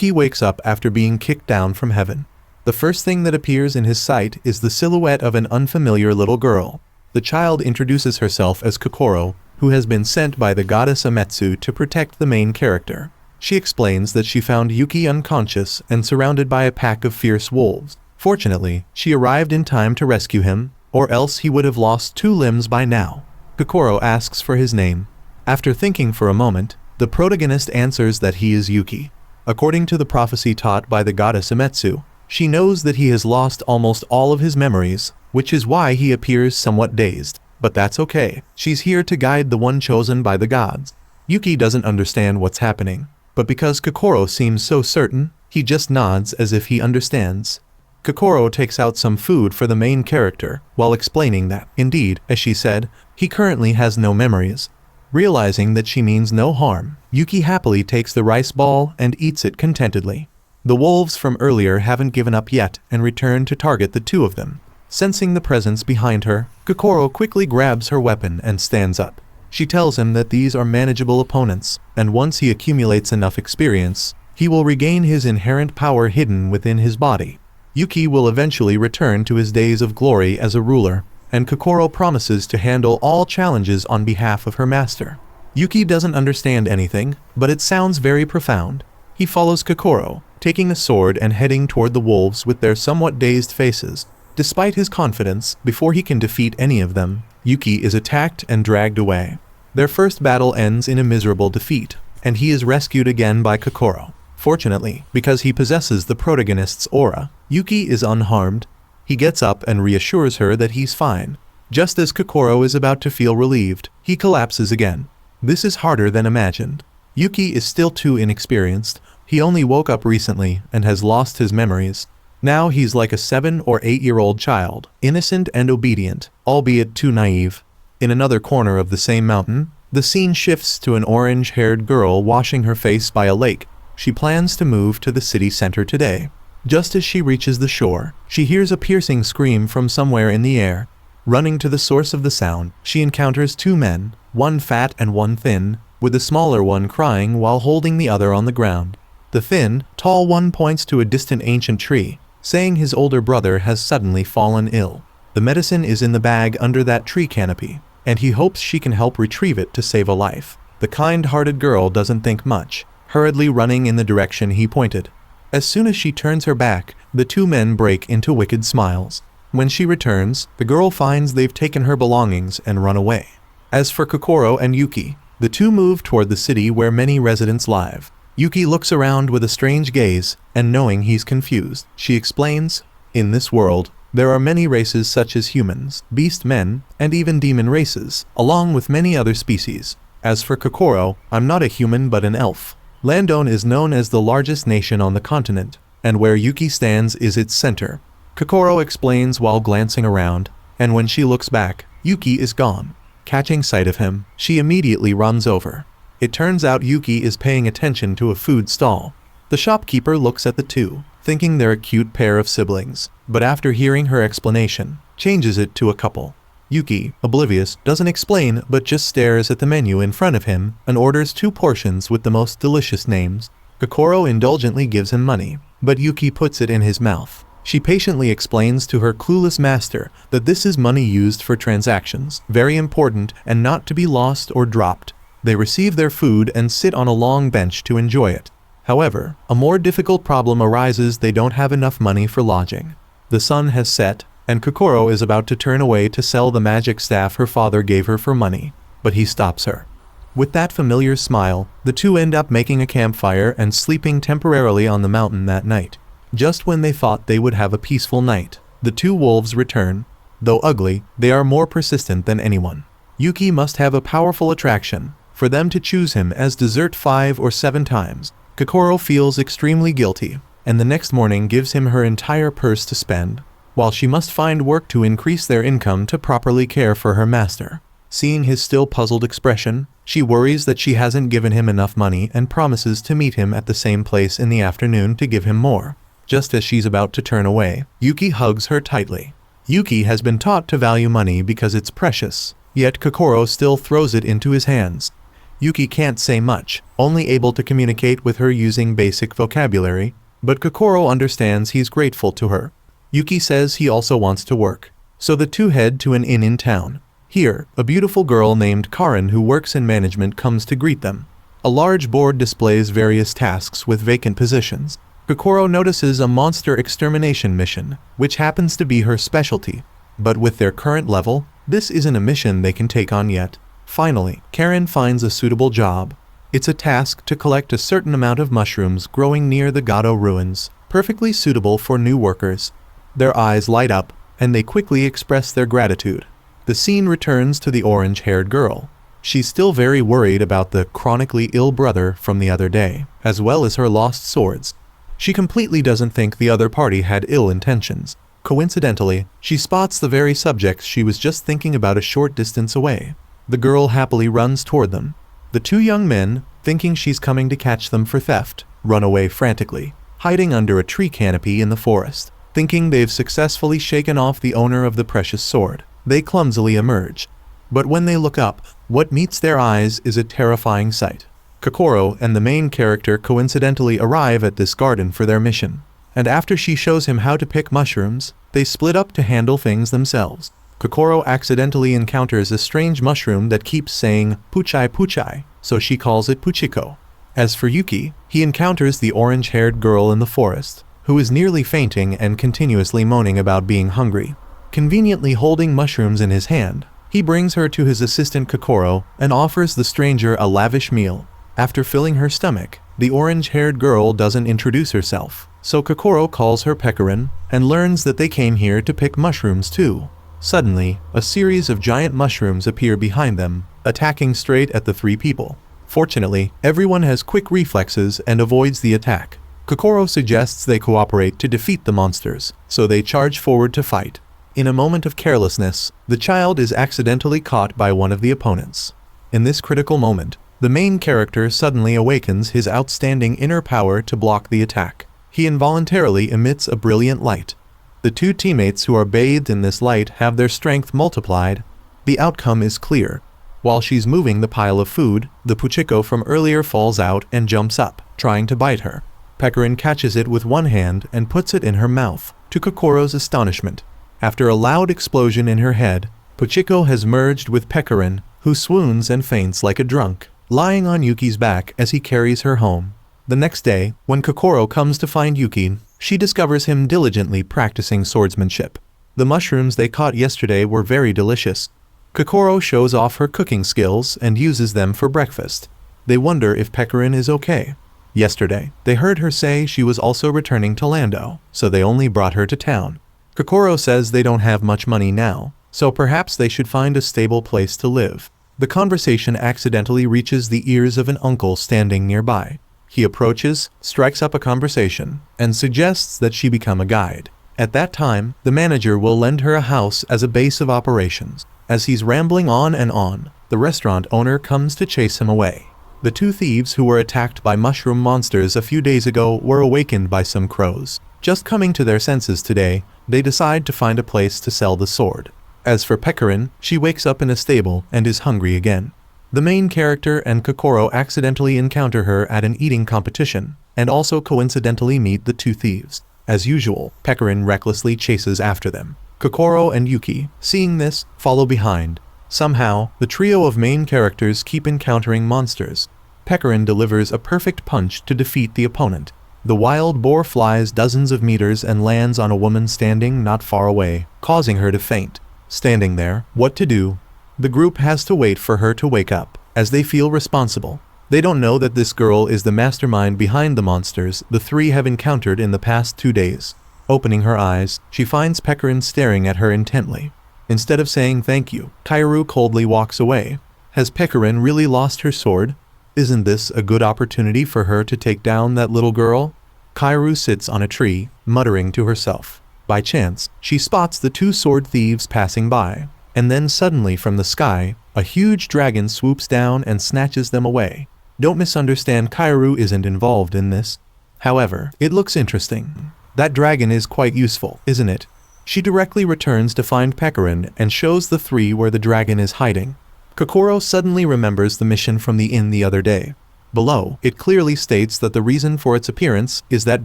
He wakes up after being kicked down from heaven. The first thing that appears in his sight is the silhouette of an unfamiliar little girl. The child introduces herself as Kokoro, who has been sent by the goddess Ametsu to protect the main character. She explains that she found Yuki unconscious and surrounded by a pack of fierce wolves. Fortunately, she arrived in time to rescue him, or else he would have lost 2 limbs by now. Kokoro asks for his name. After thinking for a moment, the protagonist answers that he is Yuki. According to the prophecy taught by the goddess Ametsu, she knows that he has lost almost all of his memories, which is why he appears somewhat dazed. But that's okay. She's here to guide the one chosen by the gods. Yuki doesn't understand what's happening, but because Kokoro seems so certain, he just nods as if he understands. Kokoro takes out some food for the main character, while explaining that, indeed, as she said, he currently has no memories. Realizing that she means no harm, Yuki happily takes the rice ball and eats it contentedly. The wolves from earlier haven't given up yet and return to target the 2 of them. Sensing the presence behind her, Kokoro quickly grabs her weapon and stands up. She tells him that these are manageable opponents, and once he accumulates enough experience, he will regain his inherent power hidden within his body. Yuki will eventually return to his days of glory as a ruler, and Kokoro promises to handle all challenges on behalf of her master. Yuki doesn't understand anything, but it sounds very profound. He follows Kokoro, taking a sword and heading toward the wolves with their somewhat dazed faces. Despite his confidence, before he can defeat any of them, Yuki is attacked and dragged away. Their first battle ends in a miserable defeat, and he is rescued again by Kokoro. Fortunately, because he possesses the protagonist's aura, Yuki is unharmed. He gets up and reassures her that he's fine. Just as Kokoro is about to feel relieved, he collapses again. This is harder than imagined. Yuki is still too inexperienced. He only woke up recently and has lost his memories. Now he's like a 7 or 8-year-old child, innocent and obedient, albeit too naive. In another corner of the same mountain, the scene shifts to an orange-haired girl washing her face by a lake. She plans to move to the city center today. Just as she reaches the shore, she hears a piercing scream from somewhere in the air. Running to the source of the sound, she encounters 2 men, one fat and one thin, with the smaller one crying while holding the other on the ground. The thin, tall one points to a distant ancient tree, saying his older brother has suddenly fallen ill. The medicine is in the bag under that tree canopy, and he hopes she can help retrieve it to save a life. The kind-hearted girl doesn't think much, hurriedly running in the direction he pointed. As soon as she turns her back, the 2 men break into wicked smiles. When she returns, the girl finds they've taken her belongings and run away. As for Kokoro and Yuki, the 2 move toward the city where many residents live. Yuki looks around with a strange gaze, and knowing he's confused, she explains, "In this world, there are many races such as humans, beast men, and even demon races, along with many other species. As for Kokoro, I'm not a human but an elf. Landon is known as the largest nation on the continent, and where Yuki stands is its center." Kokoro explains while glancing around, and when she looks back, Yuki is gone. Catching sight of him, she immediately runs over. It turns out Yuki is paying attention to a food stall. The shopkeeper looks at the 2, thinking they're a cute pair of siblings, but after hearing her explanation, changes it to a couple. Yuki, oblivious, doesn't explain but just stares at the menu in front of him and orders 2 portions with the most delicious names. Kokoro indulgently gives him money, but Yuki puts it in his mouth. She patiently explains to her clueless master that this is money used for transactions, very important and not to be lost or dropped. They receive their food and sit on a long bench to enjoy it. However, a more difficult problem arises. They don't have enough money for lodging. The sun has set, and Kokoro is about to turn away to sell the magic staff her father gave her for money, but he stops her. With that familiar smile, the 2 end up making a campfire and sleeping temporarily on the mountain that night. Just when they thought they would have a peaceful night, the 2 wolves return. Though ugly, they are more persistent than anyone. Yuki must have a powerful attraction for them to choose him as dessert 5 or 7 times. Kokoro feels extremely guilty, and the next morning gives him her entire purse to spend, while she must find work to increase their income to properly care for her master. Seeing his still puzzled expression, she worries that she hasn't given him enough money and promises to meet him at the same place in the afternoon to give him more. Just as she's about to turn away, Yuki hugs her tightly. Yuki has been taught to value money because it's precious, yet Kokoro still throws it into his hands. Yuki can't say much, only able to communicate with her using basic vocabulary, but Kokoro understands he's grateful to her. Yuki says he also wants to work, so the two head to an inn in town. Here, a beautiful girl named Karen who works in management comes to greet them. A large board displays various tasks with vacant positions. Kokoro notices a monster extermination mission, which happens to be her specialty. But with their current level, this isn't a mission they can take on yet. Finally, Karen finds a suitable job. It's a task to collect a certain amount of mushrooms growing near the Gato ruins, perfectly suitable for new workers. Their eyes light up, and they quickly express their gratitude. The scene returns to the orange-haired girl. She's still very worried about the chronically ill brother from the other day, as well as her lost swords. She completely doesn't think the other party had ill intentions. Coincidentally, she spots the very subjects she was just thinking about a short distance away. The girl happily runs toward them. The two young men, thinking she's coming to catch them for theft, run away frantically, hiding under a tree canopy in the forest. Thinking they've successfully shaken off the owner of the precious sword, they clumsily emerge. But when they look up, what meets their eyes is a terrifying sight. Kokoro and the main character coincidentally arrive at this garden for their mission, and after she shows him how to pick mushrooms, they split up to handle things themselves. Kokoro accidentally encounters a strange mushroom that keeps saying puchai puchai, so she calls it puchiko. As for Yuki, he encounters the orange-haired girl in the forest, who is nearly fainting and continuously moaning about being hungry. Conveniently holding mushrooms in his hand, he brings her to his assistant Kokoro and offers the stranger a lavish meal. After filling her stomach, the orange-haired girl doesn't introduce herself, so Kokoro calls her Pecorin and learns that they came here to pick mushrooms too. Suddenly, a series of giant mushrooms appear behind them, attacking straight at the three people. Fortunately, everyone has quick reflexes and avoids the attack. Kokoro suggests they cooperate to defeat the monsters, so they charge forward to fight. In a moment of carelessness, the child is accidentally caught by one of the opponents. In this critical moment, the main character suddenly awakens his outstanding inner power to block the attack. He involuntarily emits a brilliant light. The two teammates who are bathed in this light have their strength multiplied. The outcome is clear. While she's moving the pile of food, the puchiko from earlier falls out and jumps up, trying to bite her. Pecorin catches it with one hand and puts it in her mouth, to Kokoro's astonishment. After a loud explosion in her head, Puchiko has merged with Pecorin, who swoons and faints like a drunk, lying on Yuki's back as he carries her home. The next day, when Kokoro comes to find Yuki, she discovers him diligently practicing swordsmanship. The mushrooms they caught yesterday were very delicious. Kokoro shows off her cooking skills and uses them for breakfast. They wonder if Pecorin is okay. Yesterday, they heard her say she was also returning to Lando, so they only brought her to town. Kokoro says they don't have much money now, so perhaps they should find a stable place to live. The conversation accidentally reaches the ears of an uncle standing nearby. He approaches, strikes up a conversation, and suggests that she become a guide. At that time, the manager will lend her a house as a base of operations. As he's rambling on and on, the restaurant owner comes to chase him away. The two thieves who were attacked by mushroom monsters a few days ago were awakened by some crows. Just coming to their senses today, they decide to find a place to sell the sword. As for Pecorin, she wakes up in a stable and is hungry again. The main character and Kokoro accidentally encounter her at an eating competition, and also coincidentally meet the two thieves. As usual, Pecorin recklessly chases after them. Kokoro and Yuki, seeing this, follow behind. Somehow, the trio of main characters keep encountering monsters. Pecorin delivers a perfect punch to defeat the opponent. The wild boar flies dozens of meters and lands on a woman standing not far away, causing her to faint. Standing there, what to do? The group has to wait for her to wake up, as they feel responsible. They don't know that this girl is the mastermind behind the monsters the three have encountered in the past 2 days. Opening her eyes, she finds Pecorin staring at her intently. Instead of saying thank you, Kaoru coldly walks away. Has Pecorin really lost her sword? Isn't this a good opportunity for her to take down that little girl? Kaoru sits on a tree, muttering to herself. By chance, she spots the two sword thieves passing by, and then suddenly from the sky, a huge dragon swoops down and snatches them away. Don't misunderstand, Kaoru isn't involved in this. However, it looks interesting. That dragon is quite useful, isn't it? She directly returns to find Pecorin and shows the three where the dragon is hiding. Kokoro suddenly remembers the mission from the inn the other day. Below, it clearly states that the reason for its appearance is that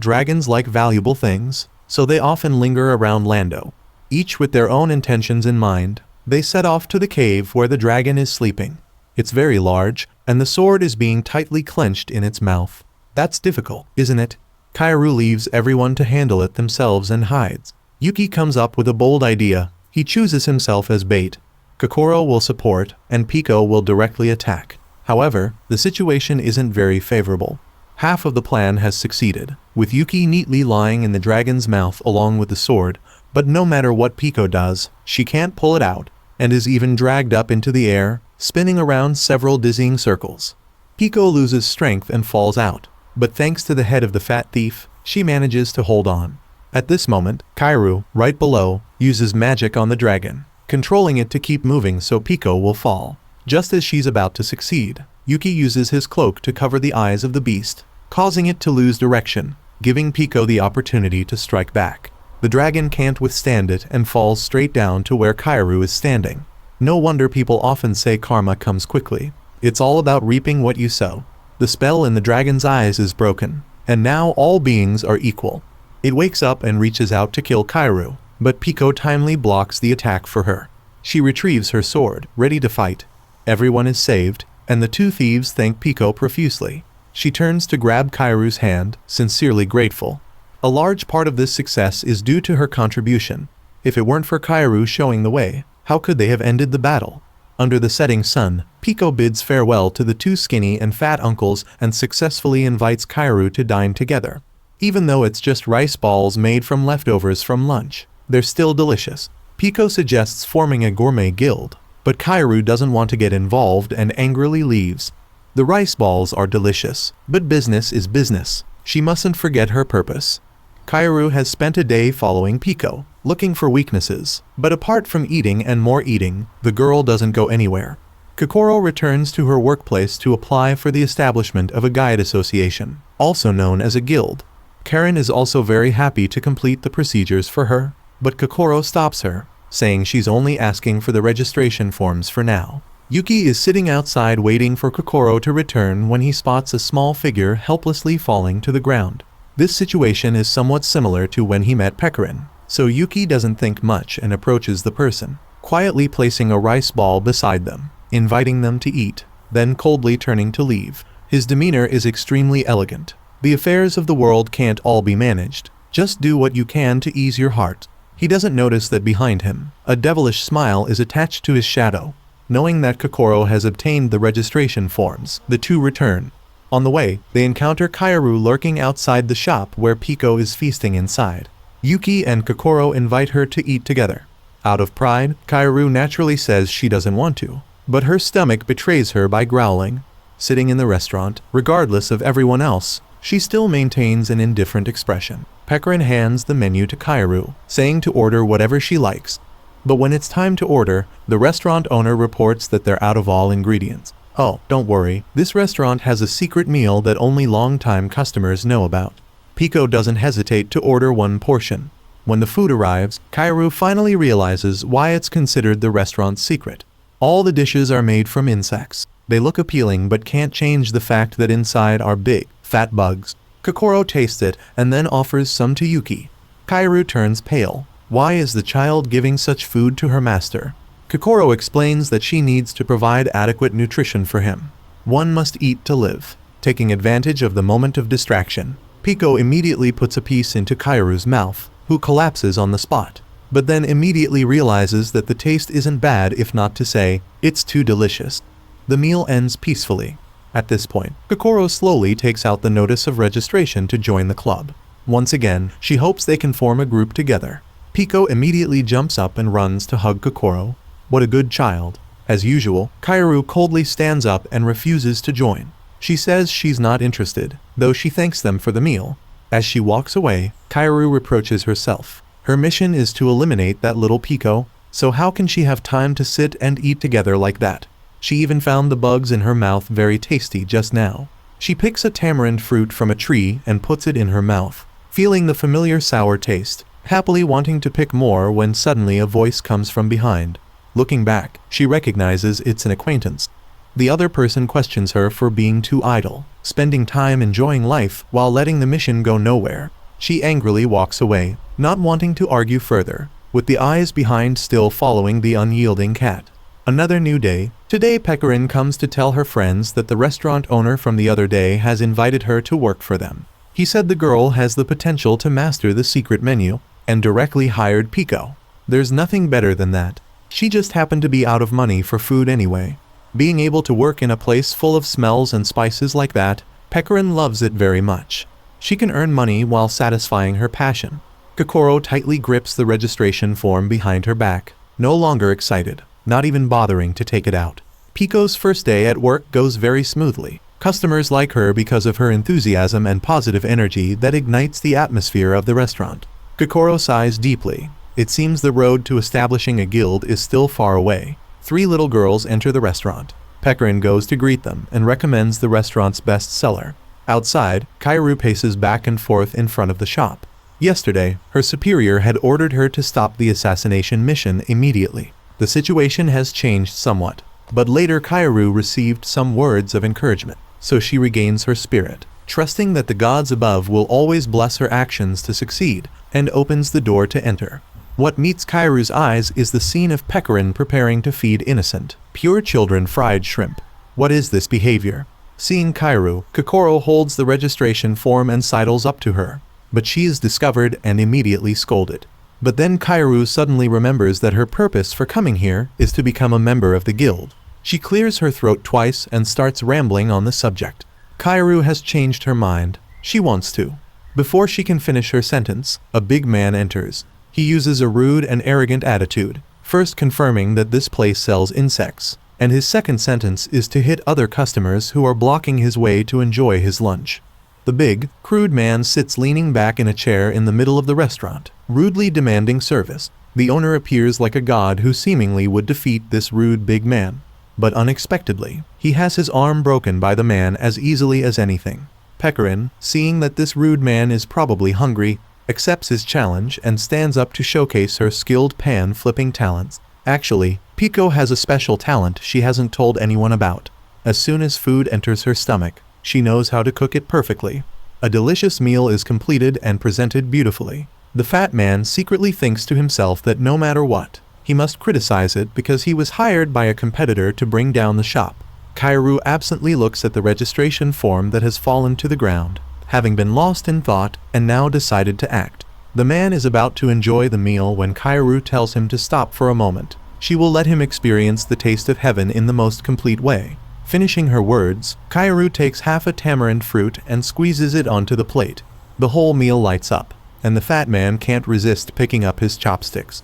dragons like valuable things, so they often linger around Lando. Each with their own intentions in mind, they set off to the cave where the dragon is sleeping. It's very large, and the sword is being tightly clenched in its mouth. That's difficult, isn't it? Kaoru leaves everyone to handle it themselves and hides. Yuki comes up with a bold idea. He chooses himself as bait. Kokoro will support, and Pico will directly attack. However, the situation isn't very favorable. Half of the plan has succeeded, with Yuki neatly lying in the dragon's mouth along with the sword, but no matter what Pico does, she can't pull it out, and is even dragged up into the air, spinning around several dizzying circles. Pico loses strength and falls out, but thanks to the head of the fat thief, she manages to hold on. At this moment, Kaoru, right below, uses magic on the dragon, controlling it to keep moving so Pico will fall. Just as she's about to succeed, Yuki uses his cloak to cover the eyes of the beast, causing it to lose direction, giving Pico the opportunity to strike back. The dragon can't withstand it and falls straight down to where Kaoru is standing. No wonder people often say karma comes quickly. It's all about reaping what you sow. The spell in the dragon's eyes is broken, and now all beings are equal. It wakes up and reaches out to kill Kaoru, but Pico timely blocks the attack for her. She retrieves her sword, ready to fight. Everyone is saved, and the two thieves thank Pico profusely. She turns to grab Kaoru's hand, sincerely grateful. A large part of this success is due to her contribution. If it weren't for Kaoru showing the way, how could they have ended the battle? Under the setting sun, Pico bids farewell to the two skinny and fat uncles and successfully invites Kaoru to dine together. Even though it's just rice balls made from leftovers from lunch, they're still delicious. Pico suggests forming a gourmet guild, but Kaoru doesn't want to get involved and angrily leaves. The rice balls are delicious, but business is business. She mustn't forget her purpose. Kaoru has spent a day following Pico, looking for weaknesses, but apart from eating and more eating, the girl doesn't go anywhere. Kokoro returns to her workplace to apply for the establishment of a guide association, also known as a guild. Karen is also very happy to complete the procedures for her, but Kokoro stops her, saying she's only asking for the registration forms for now. Yuki is sitting outside waiting for Kokoro to return when he spots a small figure helplessly falling to the ground. This situation is somewhat similar to when he met Pecorin, so Yuki doesn't think much and approaches the person, quietly placing a rice ball beside them, inviting them to eat, then coldly turning to leave. His demeanor is extremely elegant. The affairs of the world can't all be managed. Just do what you can to ease your heart. He doesn't notice that behind him, a devilish smile is attached to his shadow. Knowing that Kokoro has obtained the registration forms, the two return. On the way, they encounter Kaoru lurking outside the shop where Pico is feasting inside. Yuki and Kokoro invite her to eat together. Out of pride, Kaoru naturally says she doesn't want to, but her stomach betrays her by growling. Sitting in the restaurant, regardless of everyone else, she still maintains an indifferent expression. Pecorin hands the menu to Kaoru, saying to order whatever she likes. But when it's time to order, the restaurant owner reports that they're out of all ingredients. Oh, don't worry, this restaurant has a secret meal that only long-time customers know about. Pico doesn't hesitate to order one portion. When the food arrives, Kaoru finally realizes why it's considered the restaurant's secret. All the dishes are made from insects. They look appealing but can't change the fact that inside are big, fat bugs. Kokoro tastes it and then offers some to Yuki. Kaoru turns pale. Why is the child giving such food to her master? Kokoro explains that she needs to provide adequate nutrition for him. One must eat to live. Taking advantage of the moment of distraction, Pico immediately puts a piece into Kaoru's mouth, who collapses on the spot, but then immediately realizes that the taste isn't bad, if not to say, it's too delicious. The meal ends peacefully. At this point, Kokoro slowly takes out the notice of registration to join the club. Once again, she hopes they can form a group together. Pico immediately jumps up and runs to hug Kokoro. What a good child. As usual, Kaoru coldly stands up and refuses to join. She says she's not interested, though she thanks them for the meal. As she walks away, Kaoru reproaches herself. Her mission is to eliminate that little Pico, so how can she have time to sit and eat together like that? She even found the bugs in her mouth very tasty just now. She picks a tamarind fruit from a tree and puts it in her mouth, feeling the familiar sour taste, happily wanting to pick more when suddenly a voice comes from behind. Looking back, she recognizes it's an acquaintance. The other person questions her for being too idle, spending time enjoying life while letting the mission go nowhere. She angrily walks away, not wanting to argue further, with the eyes behind still following the unyielding cat. Another new day. Today Pecorin comes to tell her friends that the restaurant owner from the other day has invited her to work for them. He said the girl has the potential to master the secret menu, and directly hired Pico. There's nothing better than that. She just happened to be out of money for food anyway. Being able to work in a place full of smells and spices like that, Pecorin loves it very much. She can earn money while satisfying her passion. Kokoro tightly grips the registration form behind her back, no longer excited, not even bothering to take it out. Pico's first day at work goes very smoothly. Customers like her because of her enthusiasm and positive energy that ignites the atmosphere of the restaurant. Kokoro sighs deeply. It seems the road to establishing a guild is still far away. 3 little girls enter the restaurant. Pecorin goes to greet them and recommends the restaurant's best seller. Outside, Kaoru paces back and forth in front of the shop. Yesterday, her superior had ordered her to stop the assassination mission immediately. The situation has changed somewhat, but later Kaoru received some words of encouragement, so she regains her spirit, trusting that the gods above will always bless her actions to succeed, and opens the door to enter. What meets Kaoru's eyes is the scene of Pecorin preparing to feed innocent, pure children fried shrimp. What is this behavior? Seeing Kaoru, Kokoro holds the registration form and sidles up to her, but she is discovered and immediately scolded. But then Kaoru suddenly remembers that her purpose for coming here is to become a member of the guild. She clears her throat twice and starts rambling on the subject. Kaoru has changed her mind. She wants to. Before she can finish her sentence, a big man enters. He uses a rude and arrogant attitude, first confirming that this place sells insects, and his second sentence is to hit other customers who are blocking his way to enjoy his lunch. The big, crude man sits leaning back in a chair in the middle of the restaurant, rudely demanding service. The owner appears like a god who seemingly would defeat this rude big man. But unexpectedly, he has his arm broken by the man as easily as anything. Pecorin, seeing that this rude man is probably hungry, accepts his challenge and stands up to showcase her skilled pan-flipping talents. Actually, Pico has a special talent she hasn't told anyone about. As soon as food enters her stomach, she knows how to cook it perfectly. A delicious meal is completed and presented beautifully. The fat man secretly thinks to himself that no matter what, he must criticize it because he was hired by a competitor to bring down the shop. Kaoru absently looks at the registration form that has fallen to the ground, having been lost in thought and now decided to act. The man is about to enjoy the meal when Kaoru tells him to stop for a moment. She will let him experience the taste of heaven in the most complete way. Finishing her words, Kaoru takes half a tamarind fruit and squeezes it onto the plate. The whole meal lights up, and the fat man can't resist picking up his chopsticks.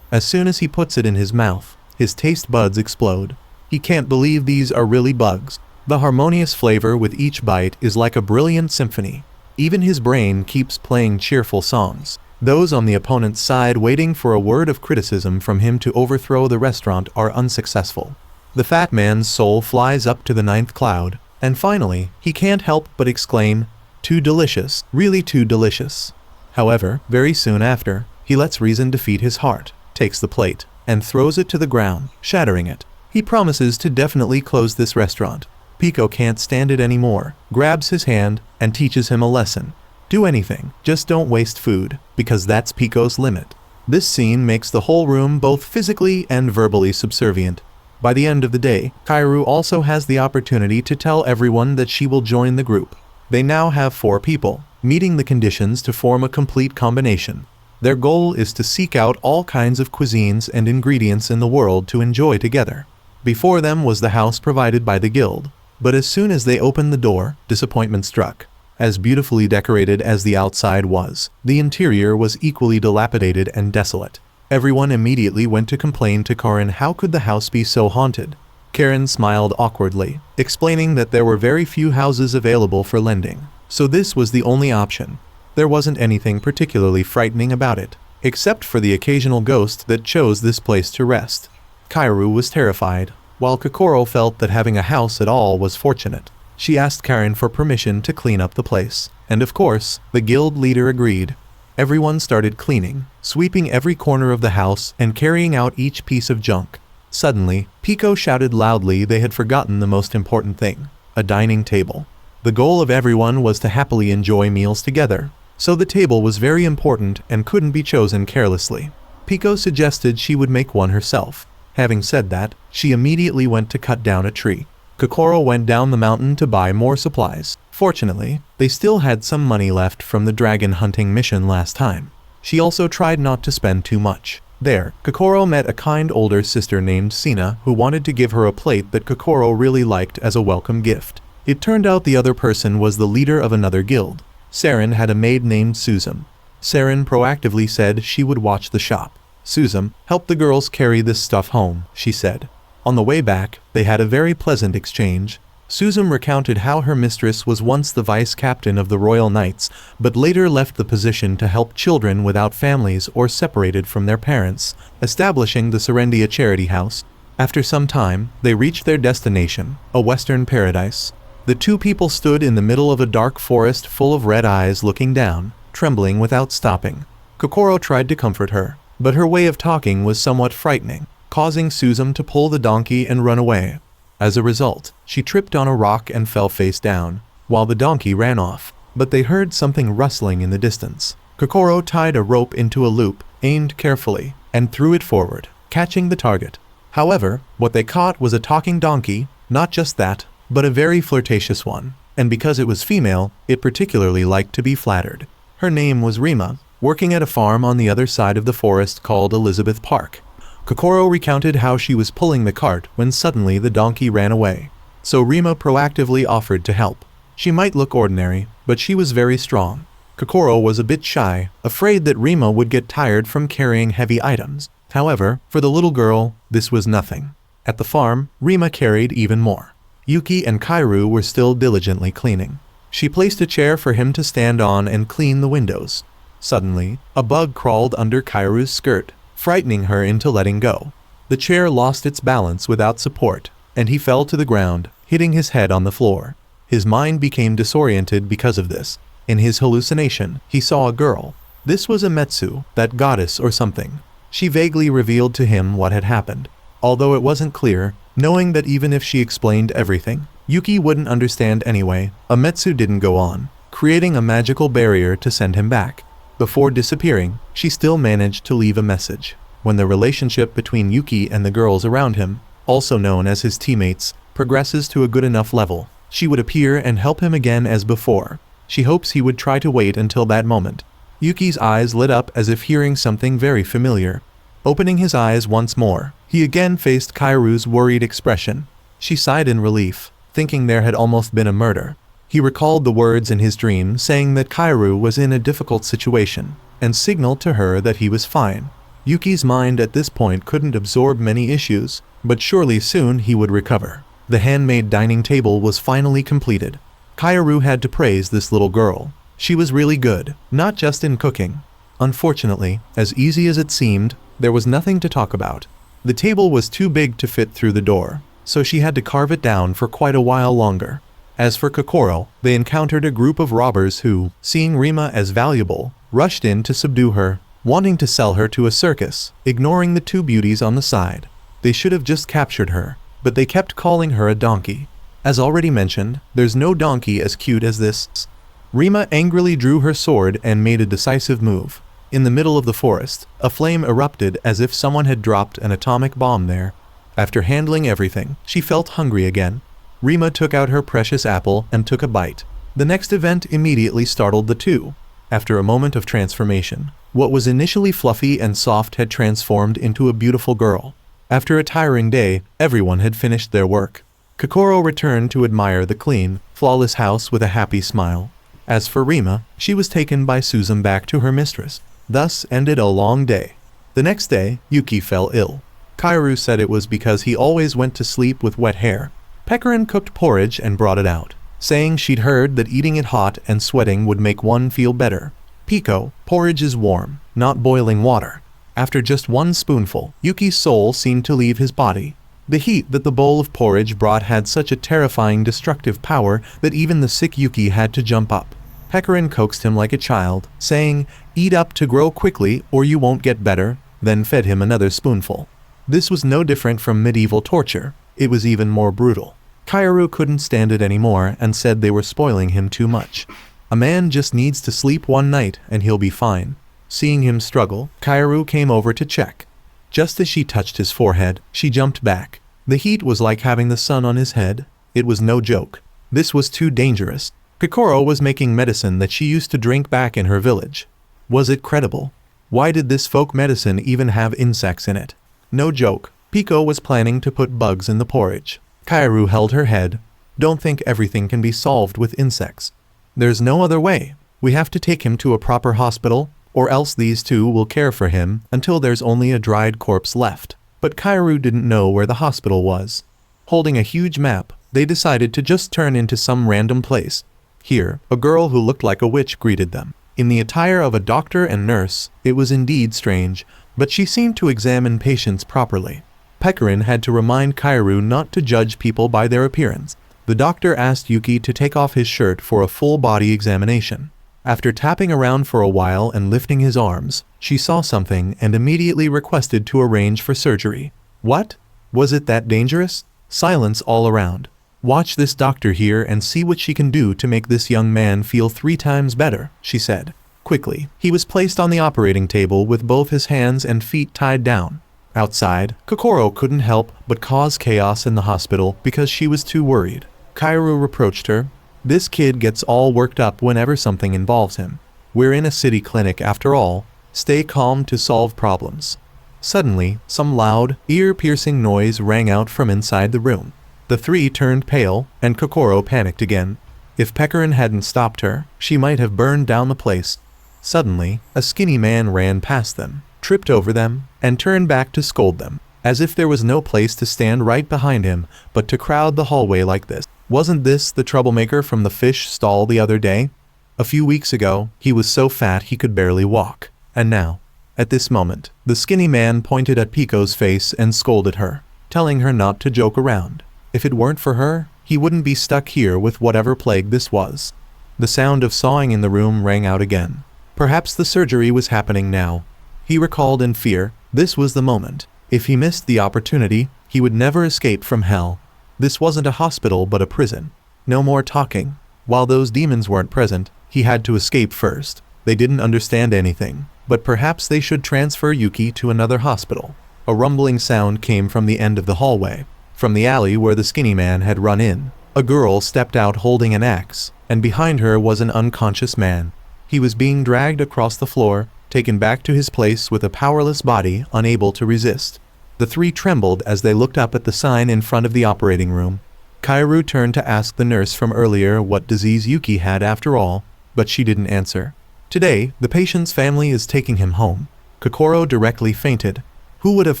As soon as he puts it in his mouth, his taste buds explode. He can't believe these are really bugs. The harmonious flavor with each bite is like a brilliant symphony. Even his brain keeps playing cheerful songs. Those on the opponent's side waiting for a word of criticism from him to overthrow the restaurant are unsuccessful. The fat man's soul flies up to the 9th cloud, and finally, he can't help but exclaim, "Too delicious, really too delicious." However, very soon after, he lets reason defeat his heart, takes the plate, and throws it to the ground, shattering it. He promises to definitely close this restaurant. Pico can't stand it anymore, grabs his hand, and teaches him a lesson. Do anything, just don't waste food, because that's Pico's limit. This scene makes the whole room both physically and verbally subservient. By the end of the day, Kaoru also has the opportunity to tell everyone that she will join the group. They now have 4 people, meeting the conditions to form a complete combination. Their goal is to seek out all kinds of cuisines and ingredients in the world to enjoy together. Before them was the house provided by the guild, but as soon as they opened the door, disappointment struck. As beautifully decorated as the outside was, the interior was equally dilapidated and desolate. Everyone immediately went to complain to Karen how could the house be so haunted. Karen smiled awkwardly, explaining that there were very few houses available for lending, so this was the only option. There wasn't anything particularly frightening about it, except for the occasional ghost that chose this place to rest. Kaoru was terrified, while Kokoro felt that having a house at all was fortunate. She asked Karen for permission to clean up the place, and of course, the guild leader agreed. Everyone started cleaning, sweeping every corner of the house and carrying out each piece of junk. Suddenly, Pico shouted loudly they had forgotten the most important thing, a dining table. The goal of everyone was to happily enjoy meals together, so the table was very important and couldn't be chosen carelessly. Pico suggested she would make one herself. Having said that, she immediately went to cut down a tree. Kokoro went down the mountain to buy more supplies. Fortunately, they still had some money left from the dragon hunting mission last time. She also tried not to spend too much. There, Kokoro met a kind older sister named Sina who wanted to give her a plate that Kokoro really liked as a welcome gift. It turned out the other person was the leader of another guild. Saren had a maid named Suzum. Saren proactively said she would watch the shop. Suzum, help the girls carry this stuff home, she said. On the way back, they had a very pleasant exchange. Suzum recounted how her mistress was once the vice captain of the Royal Knights, but later left the position to help children without families or separated from their parents, establishing the Serendia Charity House. After some time, they reached their destination, a western paradise. The two people stood in the middle of a dark forest full of red eyes looking down, trembling without stopping. Kokoro tried to comfort her, but her way of talking was somewhat frightening, causing Suzum to pull the donkey and run away. As a result, she tripped on a rock and fell face down, while the donkey ran off. But they heard something rustling in the distance. Kokoro tied a rope into a loop, aimed carefully, and threw it forward, catching the target. However, what they caught was a talking donkey, not just that, but a very flirtatious one, and because it was female, it particularly liked to be flattered. Her name was Rima, working at a farm on the other side of the forest called Elizabeth Park. Kokoro recounted how she was pulling the cart when suddenly the donkey ran away. So Rima proactively offered to help. She might look ordinary, but she was very strong. Kokoro was a bit shy, afraid that Rima would get tired from carrying heavy items. However, for the little girl, this was nothing. At the farm, Rima carried even more. Yuki and Kairu were still diligently cleaning. She placed a chair for him to stand on and clean the windows. Suddenly, a bug crawled under Kairu's skirt, frightening her into letting go. The chair lost its balance without support, and he fell to the ground, hitting his head on the floor. His mind became disoriented because of this. In his hallucination, he saw a girl. This was Ametsu, that goddess or something. She vaguely revealed to him what had happened. Although it wasn't clear, knowing that even if she explained everything, Yuki wouldn't understand anyway, Ametsu didn't go on, creating a magical barrier to send him back. Before disappearing, she still managed to leave a message. When the relationship between Yuki and the girls around him, also known as his teammates, progresses to a good enough level, she would appear and help him again as before. She hopes he would try to wait until that moment. Yuki's eyes lit up as if hearing something very familiar. Opening his eyes once more, he again faced Kairu's worried expression. She sighed in relief, thinking there had almost been a murder. He recalled the words in his dream saying that Kairu was in a difficult situation, and signaled to her that he was fine. Yuki's mind at this point couldn't absorb many issues, but surely soon he would recover. The handmade dining table was finally completed. Kairu had to praise this little girl. She was really good, not just in cooking. Unfortunately, as easy as it seemed, there was nothing to talk about. The table was too big to fit through the door, so she had to carve it down for quite a while longer. As for Kokoro, they encountered a group of robbers who, seeing Rima as valuable, rushed in to subdue her, wanting to sell her to a circus, ignoring the two beauties on the side. They should have just captured her, but they kept calling her a donkey. As already mentioned, there's no donkey as cute as this. Rima angrily drew her sword and made a decisive move. In the middle of the forest, a flame erupted as if someone had dropped an atomic bomb there. After handling everything, she felt hungry again. Rima took out her precious apple and took a bite. The next event immediately startled the two. After a moment of transformation, what was initially fluffy and soft had transformed into a beautiful girl. After a tiring day, everyone had finished their work. Kokoro returned to admire the clean, flawless house with a happy smile. As for Rima, she was taken by Suzum back to her mistress. Thus ended a long day. The next day, Yuki fell ill. Kairu said it was because he always went to sleep with wet hair. Pekarin cooked porridge and brought it out, saying she'd heard that eating it hot and sweating would make one feel better. Pico, porridge is warm, not boiling water. After just one spoonful, Yuki's soul seemed to leave his body. The heat that the bowl of porridge brought had such a terrifying destructive power that even the sick Yuki had to jump up. Pekarin coaxed him like a child, saying, "Eat up to grow quickly or you won't get better," then fed him another spoonful. This was no different from medieval torture. It was even more brutal. Kaoru couldn't stand it anymore and said they were spoiling him too much. A man just needs to sleep one night and he'll be fine. Seeing him struggle, Kaoru came over to check. Just as she touched his forehead, she jumped back. The heat was like having the sun on his head. It was no joke. This was too dangerous. Kokoro was making medicine that she used to drink back in her village. Was it credible? Why did this folk medicine even have insects in it? No joke. Pico was planning to put bugs in the porridge. Kaoru held her head. Don't think everything can be solved with insects. There's no other way. We have to take him to a proper hospital, or else these two will care for him until there's only a dried corpse left. But Kaoru didn't know where the hospital was. Holding a huge map, they decided to just turn into some random place. Here, a girl who looked like a witch greeted them. In the attire of a doctor and nurse, it was indeed strange, but she seemed to examine patients properly. Pecorin had to remind Kaoru not to judge people by their appearance. The doctor asked Yuki to take off his shirt for a full-body examination. After tapping around for a while and lifting his arms, she saw something and immediately requested to arrange for surgery. What? Was it that dangerous? Silence all around. Watch this doctor here and see what she can do to make this young man feel 3 times better, she said. Quickly, he was placed on the operating table with both his hands and feet tied down. Outside, Kokoro couldn't help but cause chaos in the hospital because she was too worried. Kaoru reproached her. This kid gets all worked up whenever something involves him. We're in a city clinic after all. Stay calm to solve problems. Suddenly, some loud, ear-piercing noise rang out from inside the room. The three turned pale, and Kokoro panicked again. If Pecorin hadn't stopped her, she might have burned down the place. Suddenly, a skinny man ran past them, tripped over them, and turned back to scold them, as if there was no place to stand right behind him but to crowd the hallway like this. Wasn't this the troublemaker from the fish stall the other day? A few weeks ago, he was so fat he could barely walk. And now, at this moment, the skinny man pointed at Pico's face and scolded her, telling her not to joke around. If it weren't for her, he wouldn't be stuck here with whatever plague this was. The sound of sawing in the room rang out again. Perhaps the surgery was happening now. He recalled in fear. This was the moment. If he missed the opportunity, he would never escape from hell. This wasn't a hospital but a prison. No more talking. While those demons weren't present, he had to escape first. They didn't understand anything, but perhaps they should transfer Yuki to another hospital. A rumbling sound came from the end of the hallway. From the alley where the skinny man had run in, a girl stepped out holding an axe, and behind her was an unconscious man. He was being dragged across the floor, taken back to his place with a powerless body unable to resist. The three trembled as they looked up at the sign in front of the operating room. Kaoru turned to ask the nurse from earlier what disease Yuki had after all, but she didn't answer. Today, the patient's family is taking him home. Kokoro directly fainted. Who would have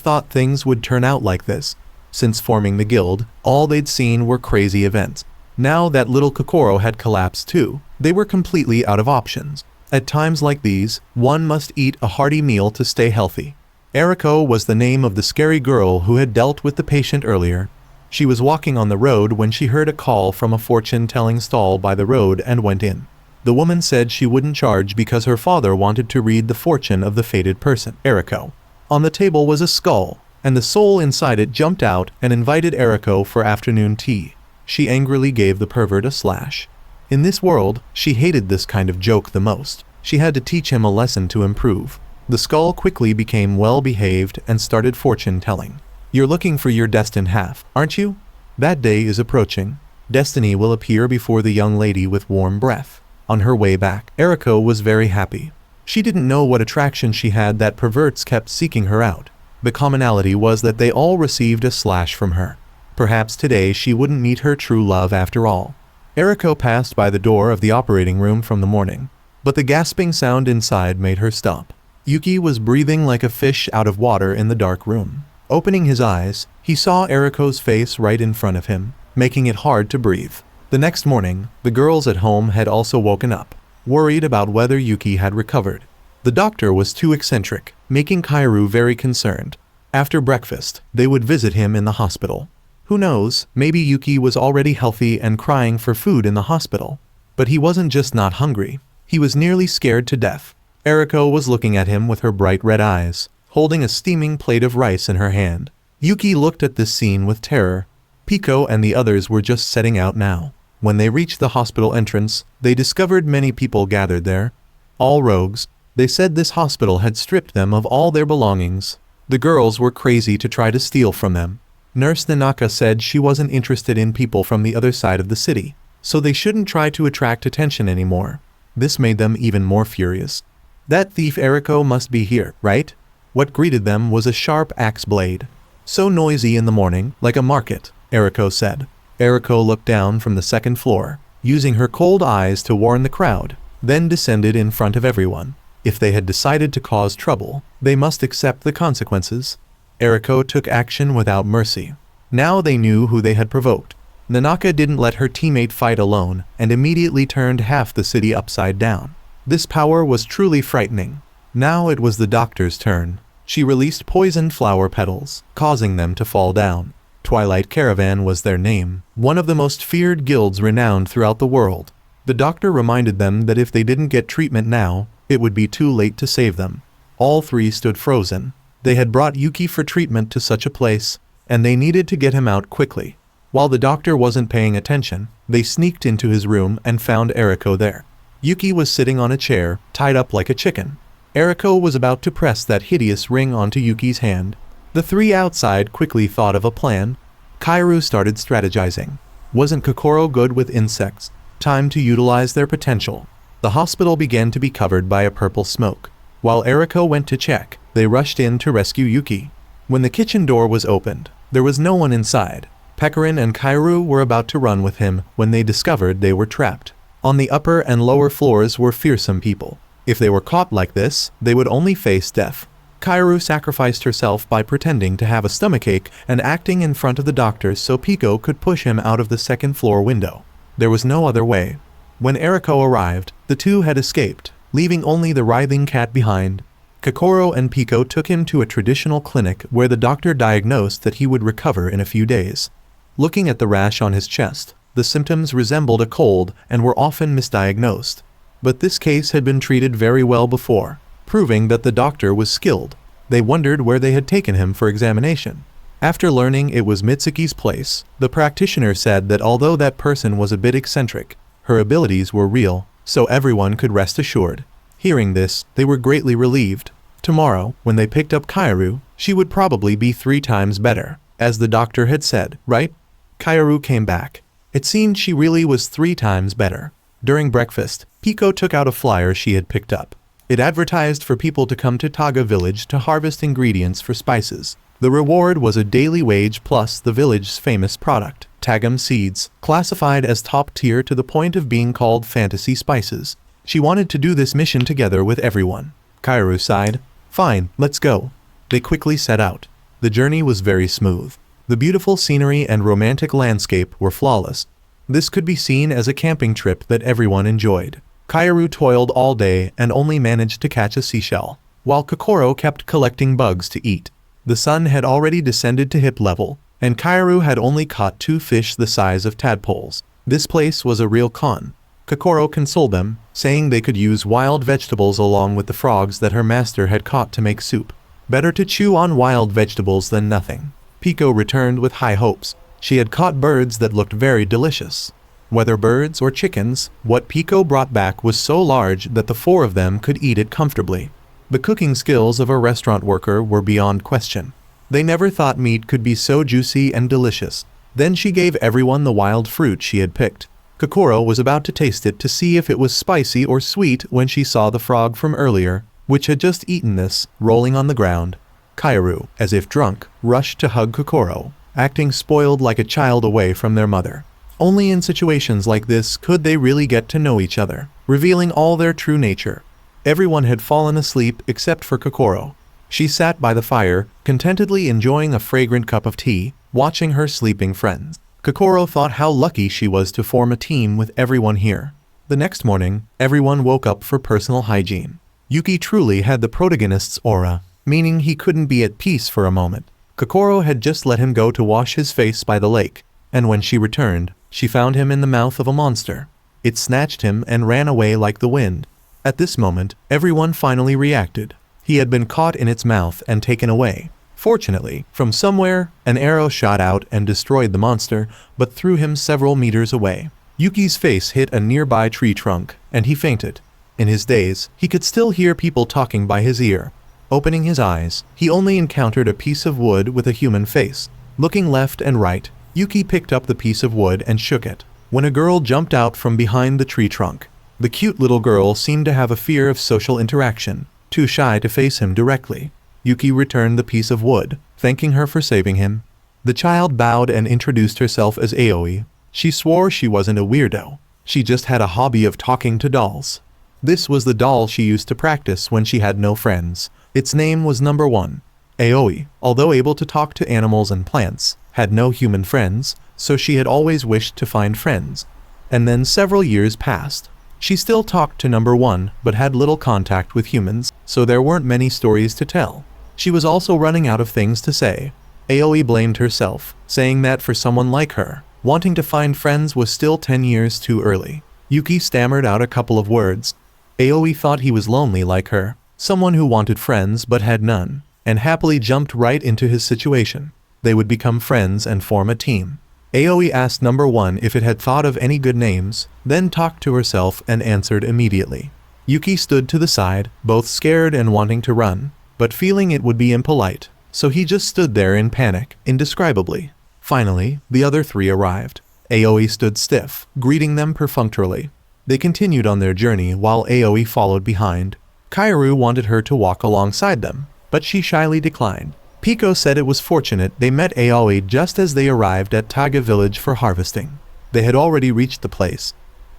thought things would turn out like this? Since forming the guild, all they'd seen were crazy events. Now that little Kokoro had collapsed too, they were completely out of options. At times like these, one must eat a hearty meal to stay healthy. Eriko was the name of the scary girl who had dealt with the patient earlier. She was walking on the road when she heard a call from a fortune-telling stall by the road and went in. The woman said she wouldn't charge because her father wanted to read the fortune of the fated person, Eriko. On the table was a skull, and the soul inside it jumped out and invited Eriko for afternoon tea. She angrily gave the pervert a slash. In this world, she hated this kind of joke the most. She had to teach him a lesson to improve. The skull quickly became well-behaved and started fortune-telling. You're looking for your destined half, aren't you? That day is approaching. Destiny will appear before the young lady with warm breath. On her way back, Eriko was very happy. She didn't know what attraction she had that perverts kept seeking her out. The commonality was that they all received a slash from her. Perhaps today she wouldn't meet her true love after all. Eriko passed by the door of the operating room from the morning, but the gasping sound inside made her stop. Yuki was breathing like a fish out of water in the dark room. Opening his eyes, he saw Eriko's face right in front of him, making it hard to breathe. The next morning, the girls at home had also woken up, worried about whether Yuki had recovered. The doctor was too eccentric, making Kaoru very concerned. After breakfast, they would visit him in the hospital. Who knows, maybe Yuki was already healthy and crying for food in the hospital. But he wasn't just not hungry, he was nearly scared to death. Eriko was looking at him with her bright red eyes, holding a steaming plate of rice in her hand. Yuki looked at this scene with terror. Pico and the others were just setting out now. When they reached the hospital entrance, they discovered many people gathered there. All rogues. They said this hospital had stripped them of all their belongings. The girls were crazy to try to steal from them. Nurse Nanaka said she wasn't interested in people from the other side of the city, so they shouldn't try to attract attention anymore. This made them even more furious. That thief Eriko must be here, right? What greeted them was a sharp axe blade. So noisy in the morning, like a market, Eriko said. Eriko looked down from the second floor, using her cold eyes to warn the crowd, then descended in front of everyone. If they had decided to cause trouble, they must accept the consequences. Eriko took action without mercy. Now they knew who they had provoked. Nanaka didn't let her teammate fight alone and immediately turned half the city upside down. This power was truly frightening. Now it was the doctor's turn. She released poisoned flower petals, causing them to fall down. Twilight Caravan was their name, one of the most feared guilds renowned throughout the world. The doctor reminded them that if they didn't get treatment now, it would be too late to save them. All three stood frozen. They had brought Yuki for treatment to such a place, and they needed to get him out quickly. While the doctor wasn't paying attention, they sneaked into his room and found Eriko there. Yuki was sitting on a chair, tied up like a chicken. Eriko was about to press that hideous ring onto Yuki's hand. The three outside quickly thought of a plan. Kaoru started strategizing. Wasn't Kokoro good with insects? Time to utilize their potential. The hospital began to be covered by a purple smoke. While Eriko went to check, they rushed in to rescue Yuki. When the kitchen door was opened, there was no one inside. Pecorin and Kaoru were about to run with him when they discovered they were trapped. On the upper and lower floors were fearsome people. If they were caught like this, they would only face death. Kaoru sacrificed herself by pretending to have a stomachache and acting in front of the doctor so Pico could push him out of the second floor window. There was no other way. When Eriko arrived, the two had escaped, leaving only the writhing cat behind. Kokoro and Pico took him to a traditional clinic where the doctor diagnosed that he would recover in a few days. Looking at the rash on his chest, the symptoms resembled a cold and were often misdiagnosed. But this case had been treated very well before, proving that the doctor was skilled. They wondered where they had taken him for examination. After learning it was Mitsuki's place, the practitioner said that although that person was a bit eccentric, her abilities were real, so everyone could rest assured. Hearing this, they were greatly relieved. Tomorrow, when they picked up Kaoru, she would probably be 3 times better, as the doctor had said, right? Kaoru came back. It seemed she really was 3 times better. During breakfast, Pico took out a flyer she had picked up. It advertised for people to come to Taga village to harvest ingredients for spices. The reward was a daily wage plus the village's famous product, Tagum seeds, classified as top tier to the point of being called fantasy spices. She wanted to do this mission together with everyone. Kaoru sighed. Fine, let's go. They quickly set out. The journey was very smooth. The beautiful scenery and romantic landscape were flawless. This could be seen as a camping trip that everyone enjoyed. Kaoru toiled all day and only managed to catch a seashell, while Kokoro kept collecting bugs to eat. The sun had already descended to hip level, and Kaoru had only caught 2 fish the size of tadpoles. This place was a real con. Kokoro consoled them, saying they could use wild vegetables along with the frogs that her master had caught to make soup. Better to chew on wild vegetables than nothing. Pico returned with high hopes. She had caught birds that looked very delicious. Whether birds or chickens, what Pico brought back was so large that the 4 of them could eat it comfortably. The cooking skills of a restaurant worker were beyond question. They never thought meat could be so juicy and delicious. Then she gave everyone the wild fruit she had picked. Kokoro was about to taste it to see if it was spicy or sweet when she saw the frog from earlier, which had just eaten this, rolling on the ground. Kaoru, as if drunk, rushed to hug Kokoro, acting spoiled like a child away from their mother. Only in situations like this could they really get to know each other, revealing all their true nature. Everyone had fallen asleep except for Kokoro. She sat by the fire, contentedly enjoying a fragrant cup of tea, watching her sleeping friends. Kokoro thought how lucky she was to form a team with everyone here. The next morning, everyone woke up for personal hygiene. Yuki truly had the protagonist's aura, meaning he couldn't be at peace for a moment. Kokoro had just let him go to wash his face by the lake, and when she returned, she found him in the mouth of a monster. It snatched him and ran away like the wind. At this moment, everyone finally reacted. He had been caught in its mouth and taken away. Fortunately, from somewhere, an arrow shot out and destroyed the monster, but threw him several meters away. Yuki's face hit a nearby tree trunk, and he fainted. In his daze, he could still hear people talking by his ear. Opening his eyes, he only encountered a piece of wood with a human face. Looking left and right, Yuki picked up the piece of wood and shook it. When a girl jumped out from behind the tree trunk. The cute little girl seemed to have a fear of social interaction, too shy to face him directly. Yuki returned the piece of wood, thanking her for saving him. The child bowed and introduced herself as Aoi. She swore she wasn't a weirdo. She just had a hobby of talking to dolls. This was the doll she used to practice when she had no friends. Its name was Number 1. Aoi, although able to talk to animals and plants, had no human friends, so she had always wished to find friends. And then several years passed. She still talked to Number 1, but had little contact with humans, so there weren't many stories to tell. She was also running out of things to say. Aoi blamed herself, saying that for someone like her, wanting to find friends was still 10 years too early. Yuki stammered out a couple of words. Aoi thought he was lonely like her, someone who wanted friends but had none, and happily jumped right into his situation. They would become friends and form a team. Aoi asked Number 1 if it had thought of any good names, then talked to herself and answered immediately. Yuki stood to the side, both scared and wanting to run, but feeling it would be impolite, so he just stood there in panic, indescribably. Finally, the other 3 arrived. Aoi stood stiff, greeting them perfunctorily. They continued on their journey while Aoi followed behind. Kaoru wanted her to walk alongside them, but she shyly declined. Pico said it was fortunate they met Aoi just as they arrived at Taiga village for harvesting. They had already reached the place.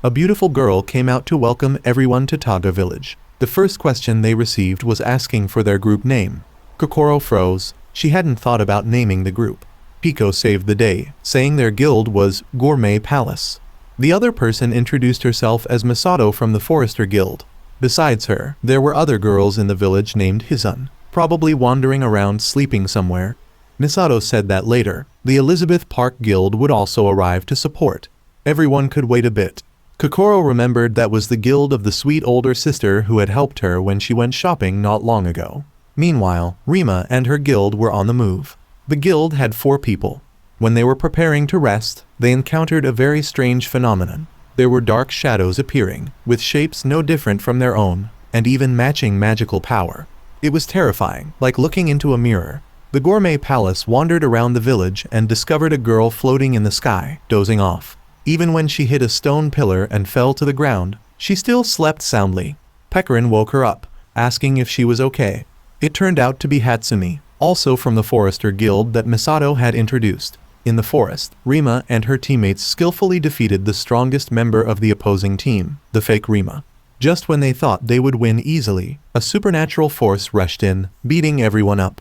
A beautiful girl came out to welcome everyone to Taiga village. The first question they received was asking for their group name. Kokoro froze. She hadn't thought about naming the group. Pico saved the day, saying their guild was Gourmet Palace. The other person introduced herself as Misato from the Forester Guild. Besides her, there were other girls in the village named Hizun, probably wandering around sleeping somewhere. Misato said that later, the Elizabeth Park Guild would also arrive to support. Everyone could wait a bit. Kokoro remembered that was the guild of the sweet older sister who had helped her when she went shopping not long ago. Meanwhile, Rima and her guild were on the move. The guild had 4 people. When they were preparing to rest, they encountered a very strange phenomenon. There were dark shadows appearing, with shapes no different from their own, and even matching magical power. It was terrifying, like looking into a mirror. The Gourmet Palace wandered around the village and discovered a girl floating in the sky, dozing off. Even when she hit a stone pillar and fell to the ground, she still slept soundly. Pekarin woke her up, asking if she was okay. It turned out to be Hatsumi, also from the Forester Guild that Misato had introduced. In the forest, Rima and her teammates skillfully defeated the strongest member of the opposing team, the fake Rima. Just when they thought they would win easily, a supernatural force rushed in, beating everyone up.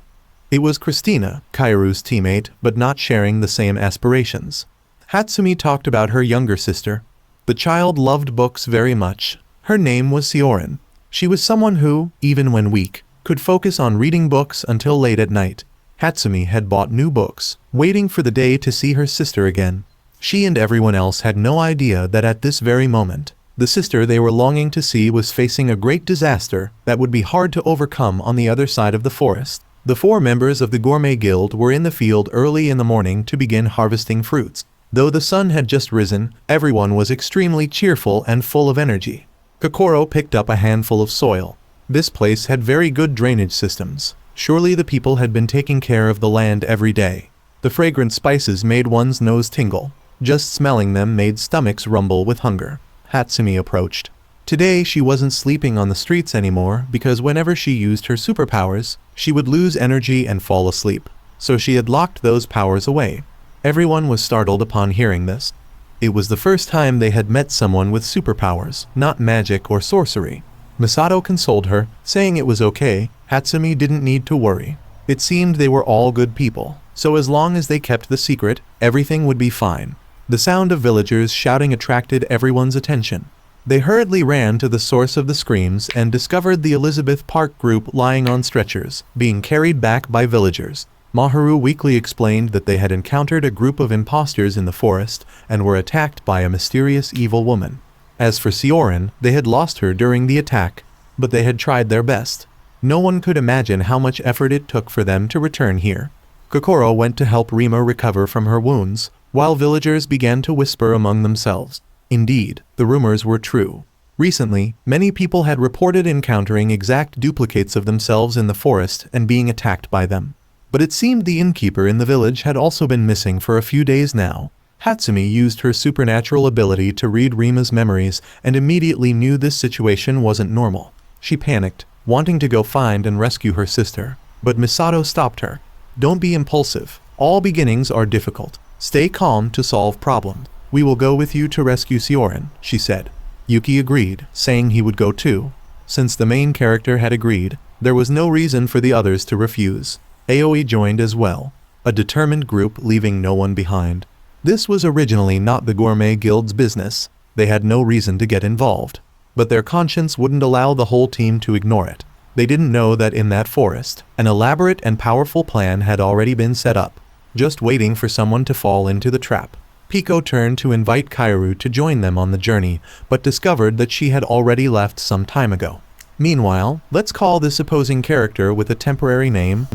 It was Christina, Kairu's teammate, but not sharing the same aspirations. Hatsumi talked about her younger sister. The child loved books very much. Her name was Siorin. She was someone who, even when weak, could focus on reading books until late at night. Hatsumi had bought new books, waiting for the day to see her sister again. She and everyone else had no idea that at this very moment, the sister they were longing to see was facing a great disaster that would be hard to overcome on the other side of the forest. The 4 members of the Gourmet Guild were in the field early in the morning to begin harvesting fruits. Though the sun had just risen, everyone was extremely cheerful and full of energy. Kokoro picked up a handful of soil. This place had very good drainage systems. Surely the people had been taking care of the land every day. The fragrant spices made one's nose tingle. Just smelling them made stomachs rumble with hunger. Hatsumi approached. Today she wasn't sleeping on the streets anymore because whenever she used her superpowers, she would lose energy and fall asleep. So she had locked those powers away. Everyone was startled upon hearing this. It was the first time they had met someone with superpowers, not magic or sorcery. Misato consoled her, saying it was okay. Hatsumi didn't need to worry. It seemed they were all good people, so as long as they kept the secret, everything would be fine. The sound of villagers shouting attracted everyone's attention. They hurriedly ran to the source of the screams and discovered the Elizabeth Park group lying on stretchers, being carried back by villagers. Maharu weakly explained that they had encountered a group of imposters in the forest and were attacked by a mysterious evil woman. As for Siorin, they had lost her during the attack, but they had tried their best. No one could imagine how much effort it took for them to return here. Kokoro went to help Rima recover from her wounds, while villagers began to whisper among themselves. Indeed, the rumors were true. Recently, many people had reported encountering exact duplicates of themselves in the forest and being attacked by them. But it seemed the innkeeper in the village had also been missing for a few days now. Hatsumi used her supernatural ability to read Rima's memories and immediately knew this situation wasn't normal. She panicked, wanting to go find and rescue her sister. But Misato stopped her. Don't be impulsive. All beginnings are difficult. Stay calm to solve problems. We will go with you to rescue Sioran, she said. Yuki agreed, saying he would go too. Since the main character had agreed, there was no reason for the others to refuse. Aoi joined as well, a determined group leaving no one behind. This was originally not the Gourmet Guild's business. They had no reason to get involved. But their conscience wouldn't allow the whole team to ignore it. They didn't know that in that forest, an elaborate and powerful plan had already been set up, just waiting for someone to fall into the trap. Pico turned to invite Kaoru to join them on the journey, but discovered that she had already left some time ago. Meanwhile, let's call this opposing character with a temporary name,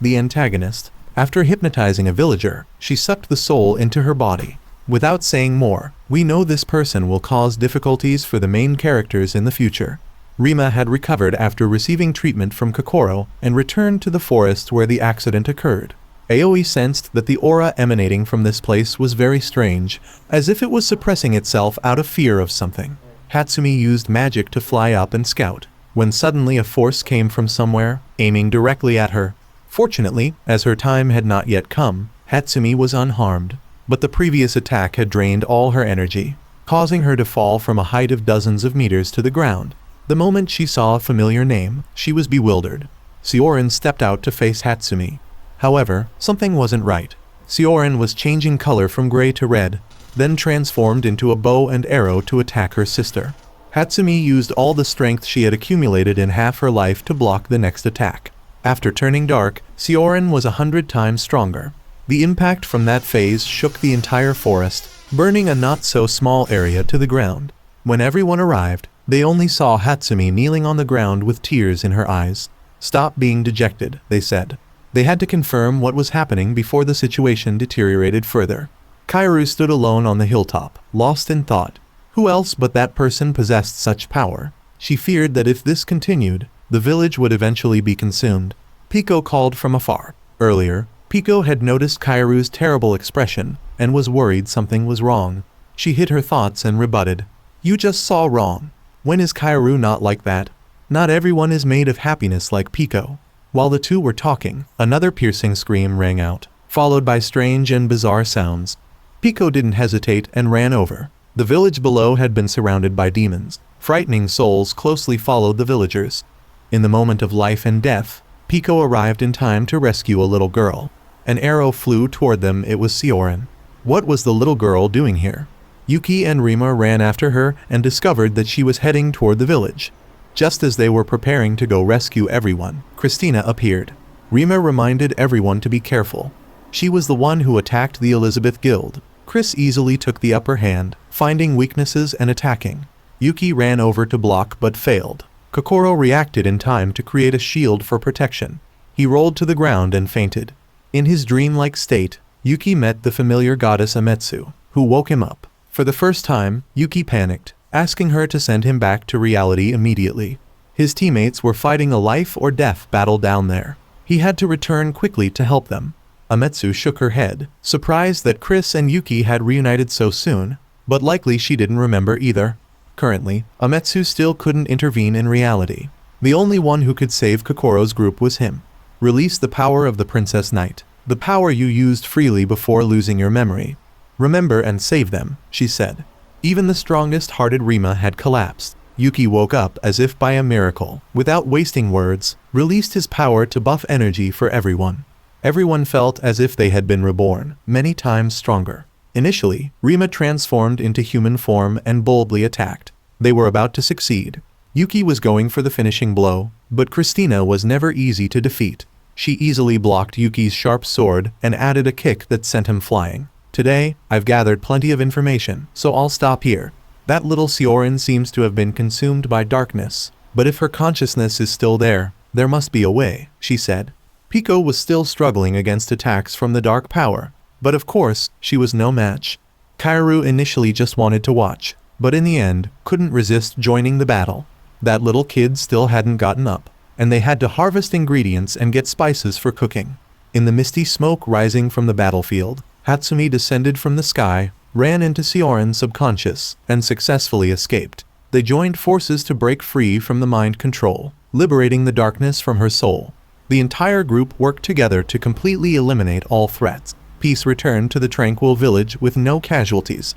the antagonist. After hypnotizing a villager, she sucked the soul into her body. Without saying more, we know this person will cause difficulties for the main characters in the future. Rima had recovered after receiving treatment from Kokoro and returned to the forest where the accident occurred. Aoi sensed that the aura emanating from this place was very strange, as if it was suppressing itself out of fear of something. Hatsumi used magic to fly up and scout, when suddenly a force came from somewhere, aiming directly at her. Fortunately, as her time had not yet come, Hatsumi was unharmed, but the previous attack had drained all her energy, causing her to fall from a height of dozens of meters to the ground. The moment she saw a familiar name, she was bewildered. Sioran stepped out to face Hatsumi. However, something wasn't right. Sioran was changing color from gray to red, then transformed into a bow and arrow to attack her sister. Hatsumi used all the strength she had accumulated in half her life to block the next attack. After turning dark, Sioran was 100 times stronger. The impact from that phase shook the entire forest, burning a not-so-small area to the ground. When everyone arrived, they only saw Hatsumi kneeling on the ground with tears in her eyes. "Stop being dejected," they said. They had to confirm what was happening before the situation deteriorated further. Kaoru stood alone on the hilltop, lost in thought. Who else but that person possessed such power? She feared that if this continued, the village would eventually be consumed. Pico called from afar. Earlier, Pico had noticed Kaoru's terrible expression and was worried something was wrong. She hid her thoughts and rebutted. "You just saw wrong. When is Kaoru not like that? Not everyone is made of happiness like Pico." While the two were talking, another piercing scream rang out, followed by strange and bizarre sounds. Pico didn't hesitate and ran over. The village below had been surrounded by demons. Frightening souls closely followed the villagers. In the moment of life and death, Pico arrived in time to rescue a little girl. An arrow flew toward them. It was Sioran. What was the little girl doing here? Yuki and Rima ran after her and discovered that she was heading toward the village. Just as they were preparing to go rescue everyone, Christina appeared. Rima reminded everyone to be careful. She was the one who attacked the Elizabeth Guild. Chris easily took the upper hand, finding weaknesses and attacking. Yuki ran over to block but failed. Kokoro reacted in time to create a shield for protection. He rolled to the ground and fainted. In his dreamlike state, Yuki met the familiar goddess Ametsu, who woke him up. For the first time, Yuki panicked, asking her to send him back to reality immediately. His teammates were fighting a life-or-death battle down there. He had to return quickly to help them. Ametsu shook her head, surprised that Chris and Yuki had reunited so soon, but likely she didn't remember either. Currently, Ametsu still couldn't intervene in reality. The only one who could save Kokoro's group was him. Release the power of the Princess Knight, the power you used freely before losing your memory. Remember and save them, she said. Even the strongest-hearted Rima had collapsed. Yuki woke up as if by a miracle, without wasting words, released his power to buff energy for everyone. Everyone felt as if they had been reborn, many times stronger. Initially, Rima transformed into human form and boldly attacked. They were about to succeed. Yuki was going for the finishing blow, but Christina was never easy to defeat. She easily blocked Yuki's sharp sword and added a kick that sent him flying. Today, I've gathered plenty of information, so I'll stop here. That little Sioran seems to have been consumed by darkness, but if her consciousness is still there, There must be a way, she said. Pico was still struggling against attacks from the dark power, but of course, she was no match. Kaoru initially just wanted to watch, but in the end, couldn't resist joining the battle. That little kid still hadn't gotten up, and they had to harvest ingredients and get spices for cooking. In the misty smoke rising from the battlefield, Hatsumi descended from the sky, ran into Sioran's subconscious, and successfully escaped. They joined forces to break free from the mind control, liberating the darkness from her soul. The entire group worked together to completely eliminate all threats. Peace returned to the tranquil village with no casualties.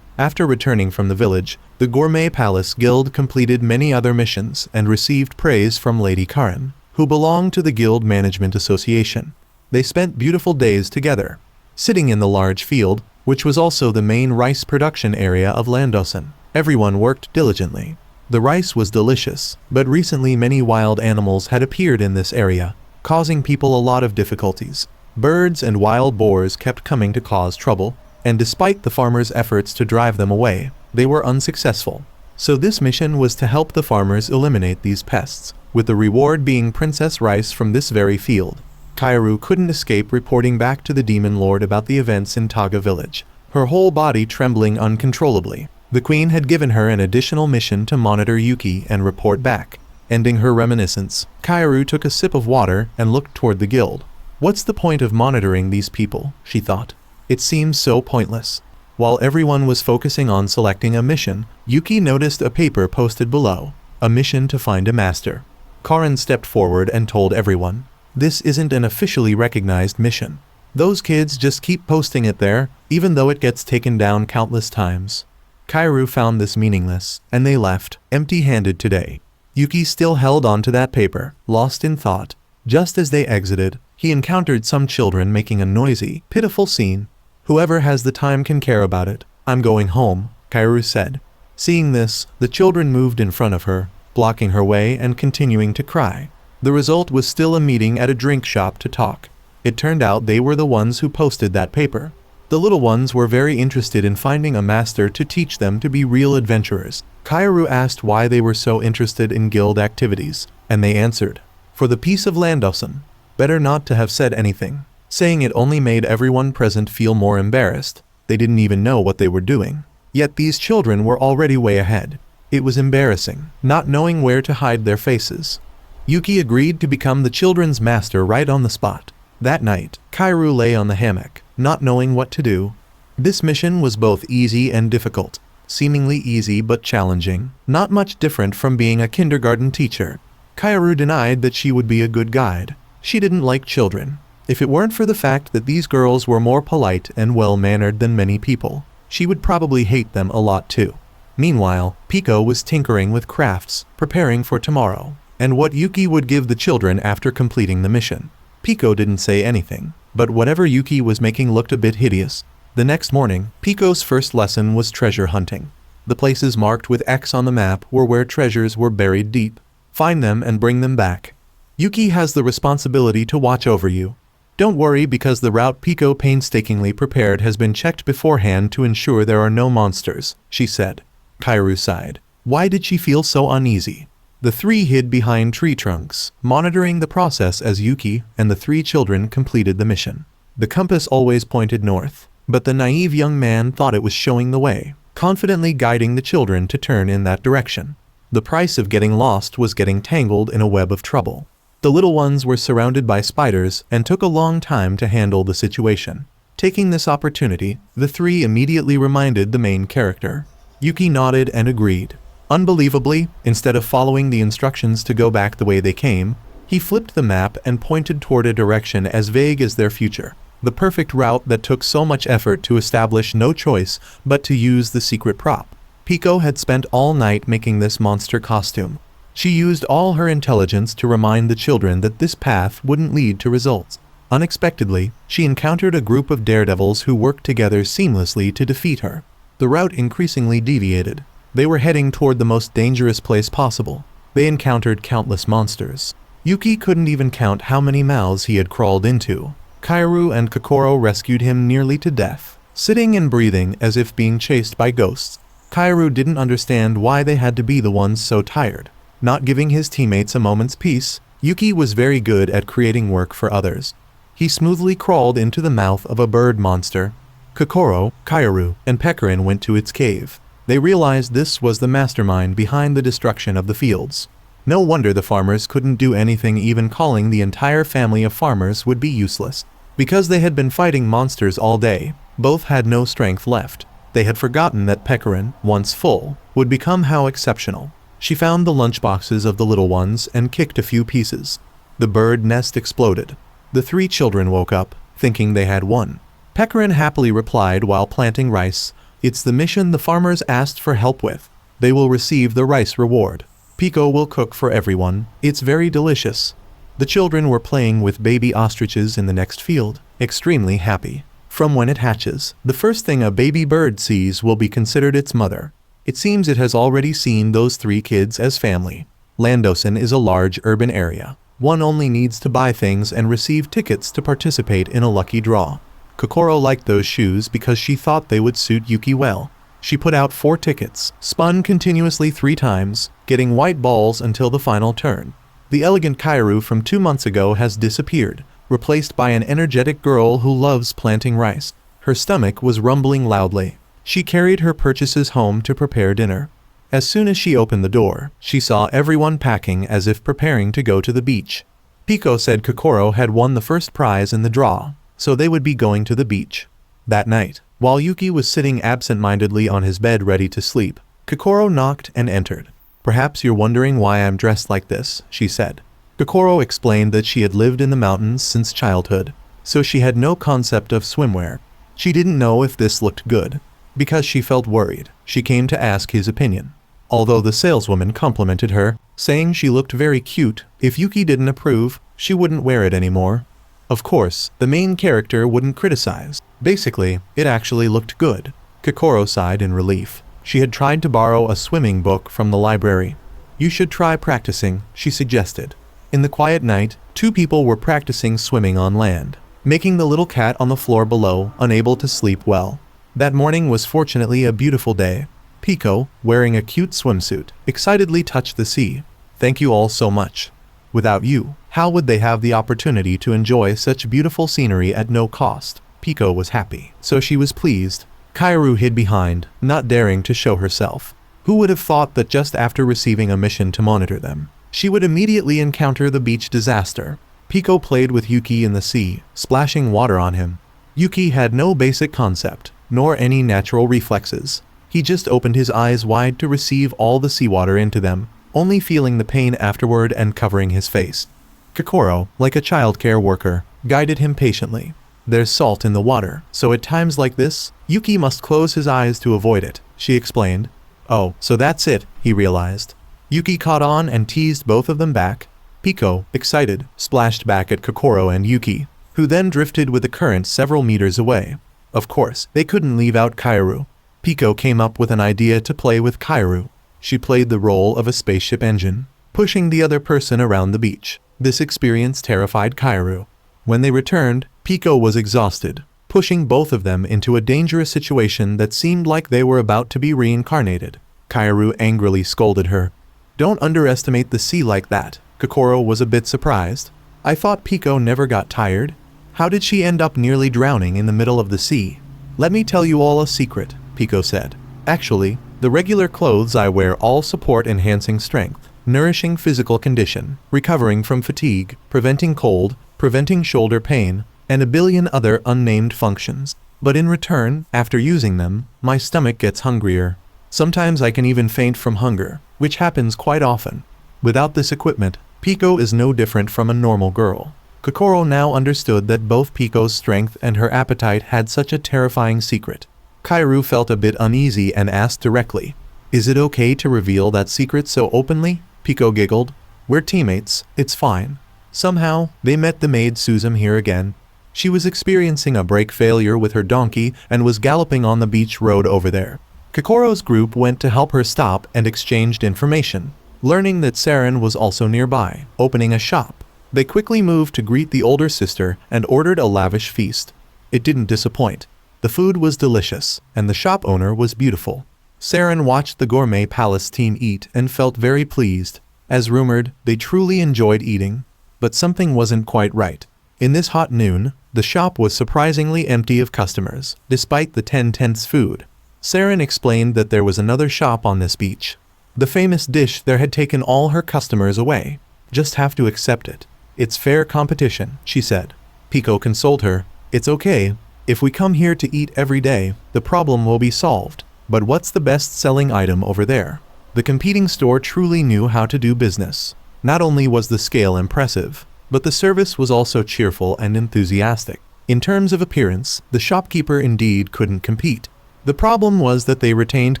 After returning from the village, the Gourmet Palace Guild completed many other missions and received praise from Lady Karen, who belonged to the Guild Management Association. They spent beautiful days together, sitting in the large field, which was also the main rice production area of Landosen. Everyone worked diligently. The rice was delicious, but recently many wild animals had appeared in this area, causing people a lot of difficulties. Birds and wild boars kept coming to cause trouble, and despite the farmers' efforts to drive them away, they were unsuccessful. So this mission was to help the farmers eliminate these pests, with the reward being princess rice from this very field. Kaoru couldn't escape reporting back to the Demon Lord about the events in Taga village, her whole body trembling uncontrollably. The queen had given her an additional mission to monitor Yuki and report back. Ending her reminiscence, Kaoru took a sip of water and looked toward the guild. What's the point of monitoring these people, she thought. It seems so pointless. While everyone was focusing on selecting a mission, Yuki noticed a paper posted below, a mission to find a master. Karen stepped forward and told everyone, this isn't an officially recognized mission. Those kids just keep posting it there, even though it gets taken down countless times. Kaoru found this meaningless, and they left, empty-handed today. Yuki still held on to that paper, lost in thought. Just as they exited, he encountered some children making a noisy, pitiful scene. Whoever has the time can care about it. I'm going home, Kaoru said. Seeing this, the children moved in front of her, blocking her way and continuing to cry. The result was still a meeting at a drink shop to talk. It turned out they were the ones who posted that paper. The little ones were very interested in finding a master to teach them to be real adventurers. Kaoru asked why they were so interested in guild activities, and they answered, for the peace of Landosen. Better not to have said anything. Saying it only made everyone present feel more embarrassed. They didn't even know what they were doing. Yet these children were already way ahead. It was embarrassing, not knowing where to hide their faces. Yuki agreed to become the children's master right on the spot. That night, Kaoru lay on the hammock, not knowing what to do. This mission was both easy and difficult. Seemingly easy but challenging, not much different from being a kindergarten teacher. Kaoru denied that she would be a good guide. She didn't like children. If it weren't for the fact that these girls were more polite and well-mannered than many people, she would probably hate them a lot too. Meanwhile, Pico was tinkering with crafts, preparing for tomorrow, and what Yuki would give the children after completing the mission. Pico didn't say anything, but whatever Yuki was making looked a bit hideous. The next morning, Pico's first lesson was treasure hunting. The places marked with X on the map were where treasures were buried deep. Find them and bring them back. Yuki has the responsibility to watch over you. Don't worry because the route Pico painstakingly prepared has been checked beforehand to ensure there are no monsters, she said. Kaoru sighed. Why did she feel so uneasy? The three hid behind tree trunks, monitoring the process as Yuki and the three children completed the mission. The compass always pointed north, but the naive young man thought it was showing the way, confidently guiding the children to turn in that direction. The price of getting lost was getting tangled in a web of trouble. The little ones were surrounded by spiders and took a long time to handle the situation. Taking this opportunity, the three immediately reminded the main character. Yuki nodded and agreed. Unbelievably, instead of following the instructions to go back the way they came, he flipped the map and pointed toward a direction as vague as their future. The perfect route that took so much effort to establish no choice but to use the secret prop. Pico had spent all night making this monster costume. She used all her intelligence to remind the children that this path wouldn't lead to results. Unexpectedly, she encountered a group of daredevils who worked together seamlessly to defeat her. The route increasingly deviated. They were heading toward the most dangerous place possible. They encountered countless monsters. Yuki couldn't even count how many mouths he had crawled into. Kaoru and Kokoro rescued him nearly to death, sitting and breathing as if being chased by ghosts. Kaoru didn't understand why they had to be the ones so tired. Not giving his teammates a moment's peace, Yuki was very good at creating work for others. He smoothly crawled into the mouth of a bird monster. Kokoro, Kaoru, and Pecorin went to its cave. They realized this was the mastermind behind the destruction of the fields. No wonder the farmers couldn't do anything. Even calling the entire family of farmers would be useless. Because they had been fighting monsters all day, both had no strength left. They had forgotten that Pecorin, once full, would become how exceptional. She found the lunchboxes of the little ones and kicked a few pieces. The bird nest exploded. The 3 children woke up, thinking they had won. Pecorin happily replied while planting rice, "It's the mission the farmers asked for help with. They will receive the rice reward. Pico will cook for everyone. It's very delicious." The children were playing with baby ostriches in the next field, extremely happy. From when it hatches, the first thing a baby bird sees will be considered its mother. It seems it has already seen those 3 kids as family. Landosen is a large urban area. One only needs to buy things and receive tickets to participate in a lucky draw. Kokoro liked those shoes because she thought they would suit Yuki well. She put out 4 tickets, spun continuously 3 times, getting white balls until the final turn. The elegant Kaoru from 2 months ago has disappeared, replaced by an energetic girl who loves planting rice. Her stomach was rumbling loudly. She carried her purchases home to prepare dinner. As soon as she opened the door, she saw everyone packing as if preparing to go to the beach. Pico said Kokoro had won the first prize in the draw, so they would be going to the beach. That night, while Yuki was sitting absent-mindedly on his bed ready to sleep, Kokoro knocked and entered. "Perhaps you're wondering why I'm dressed like this," she said. Kokoro explained that she had lived in the mountains since childhood, so she had no concept of swimwear. She didn't know if this looked good. Because she felt worried, she came to ask his opinion. Although the saleswoman complimented her, saying she looked very cute, if Yuki didn't approve, she wouldn't wear it anymore. Of course, the main character wouldn't criticize. Basically, it actually looked good. Kokoro sighed in relief. She had tried to borrow a swimming book from the library. "You should try practicing," she suggested. In the quiet night, 2 people were practicing swimming on land, making the little cat on the floor below unable to sleep well. That morning was fortunately a beautiful day. Pico, wearing a cute swimsuit, excitedly touched the sea. "Thank you all so much. Without you, how would they have the opportunity to enjoy such beautiful scenery at no cost?" Pico was happy, so she was pleased. Kaoru hid behind, not daring to show herself. Who would have thought that just after receiving a mission to monitor them, she would immediately encounter the beach disaster? Pico played with Yuki in the sea, splashing water on him. Yuki had no basic concept, nor any natural reflexes. He just opened his eyes wide to receive all the seawater into them, only feeling the pain afterward and covering his face. Kokoro, like a childcare worker, guided him patiently. "There's salt in the water, so at times like this, Yuki must close his eyes to avoid it," she explained. "Oh, so that's it," he realized. Yuki caught on and teased both of them back. Pico, excited, splashed back at Kokoro and Yuki, who then drifted with the current several meters away. Of course, they couldn't leave out Kaoru. Pico came up with an idea to play with Kaoru. She played the role of a spaceship engine, pushing the other person around the beach. This experience terrified Kaoru. When they returned, Pico was exhausted, pushing both of them into a dangerous situation that seemed like they were about to be reincarnated. Kaoru angrily scolded her. "Don't underestimate the sea like that." Kokoro was a bit surprised. "I thought Pico never got tired. How did she end up nearly drowning in the middle of the sea?" "Let me tell you all a secret," Pico said. "Actually, the regular clothes I wear all support enhancing strength, nourishing physical condition, recovering from fatigue, preventing cold, preventing shoulder pain, and a billion other unnamed functions. But in return, after using them, my stomach gets hungrier. Sometimes I can even faint from hunger, which happens quite often. Without this equipment, Pico is no different from a normal girl." Kokoro now understood that both Pico's strength and her appetite had such a terrifying secret. Kaoru felt a bit uneasy and asked directly, "Is it okay to reveal that secret so openly?" Pico giggled. "We're teammates, it's fine." Somehow, they met the maid Suzum here again. She was experiencing a brake failure with her donkey and was galloping on the beach road over there. Kokoro's group went to help her stop and exchanged information, learning that Saren was also nearby, opening a shop. They quickly moved to greet the older sister and ordered a lavish feast. It didn't disappoint. The food was delicious, and the shop owner was beautiful. Saren watched the gourmet palace team eat and felt very pleased. As rumored, they truly enjoyed eating. But something wasn't quite right. In this hot noon, the shop was surprisingly empty of customers, despite the 10 food. Saren explained that there was another shop on this beach. The famous dish there had taken all her customers away. Just have to accept it. It's fair competition, she said. Pico consoled her. It's okay. If we come here to eat every day, the problem will be solved. But what's the best-selling item over there? The competing store truly knew how to do business. Not only was the scale impressive, but the service was also cheerful and enthusiastic. In terms of appearance, the shopkeeper indeed couldn't compete. The problem was that they retained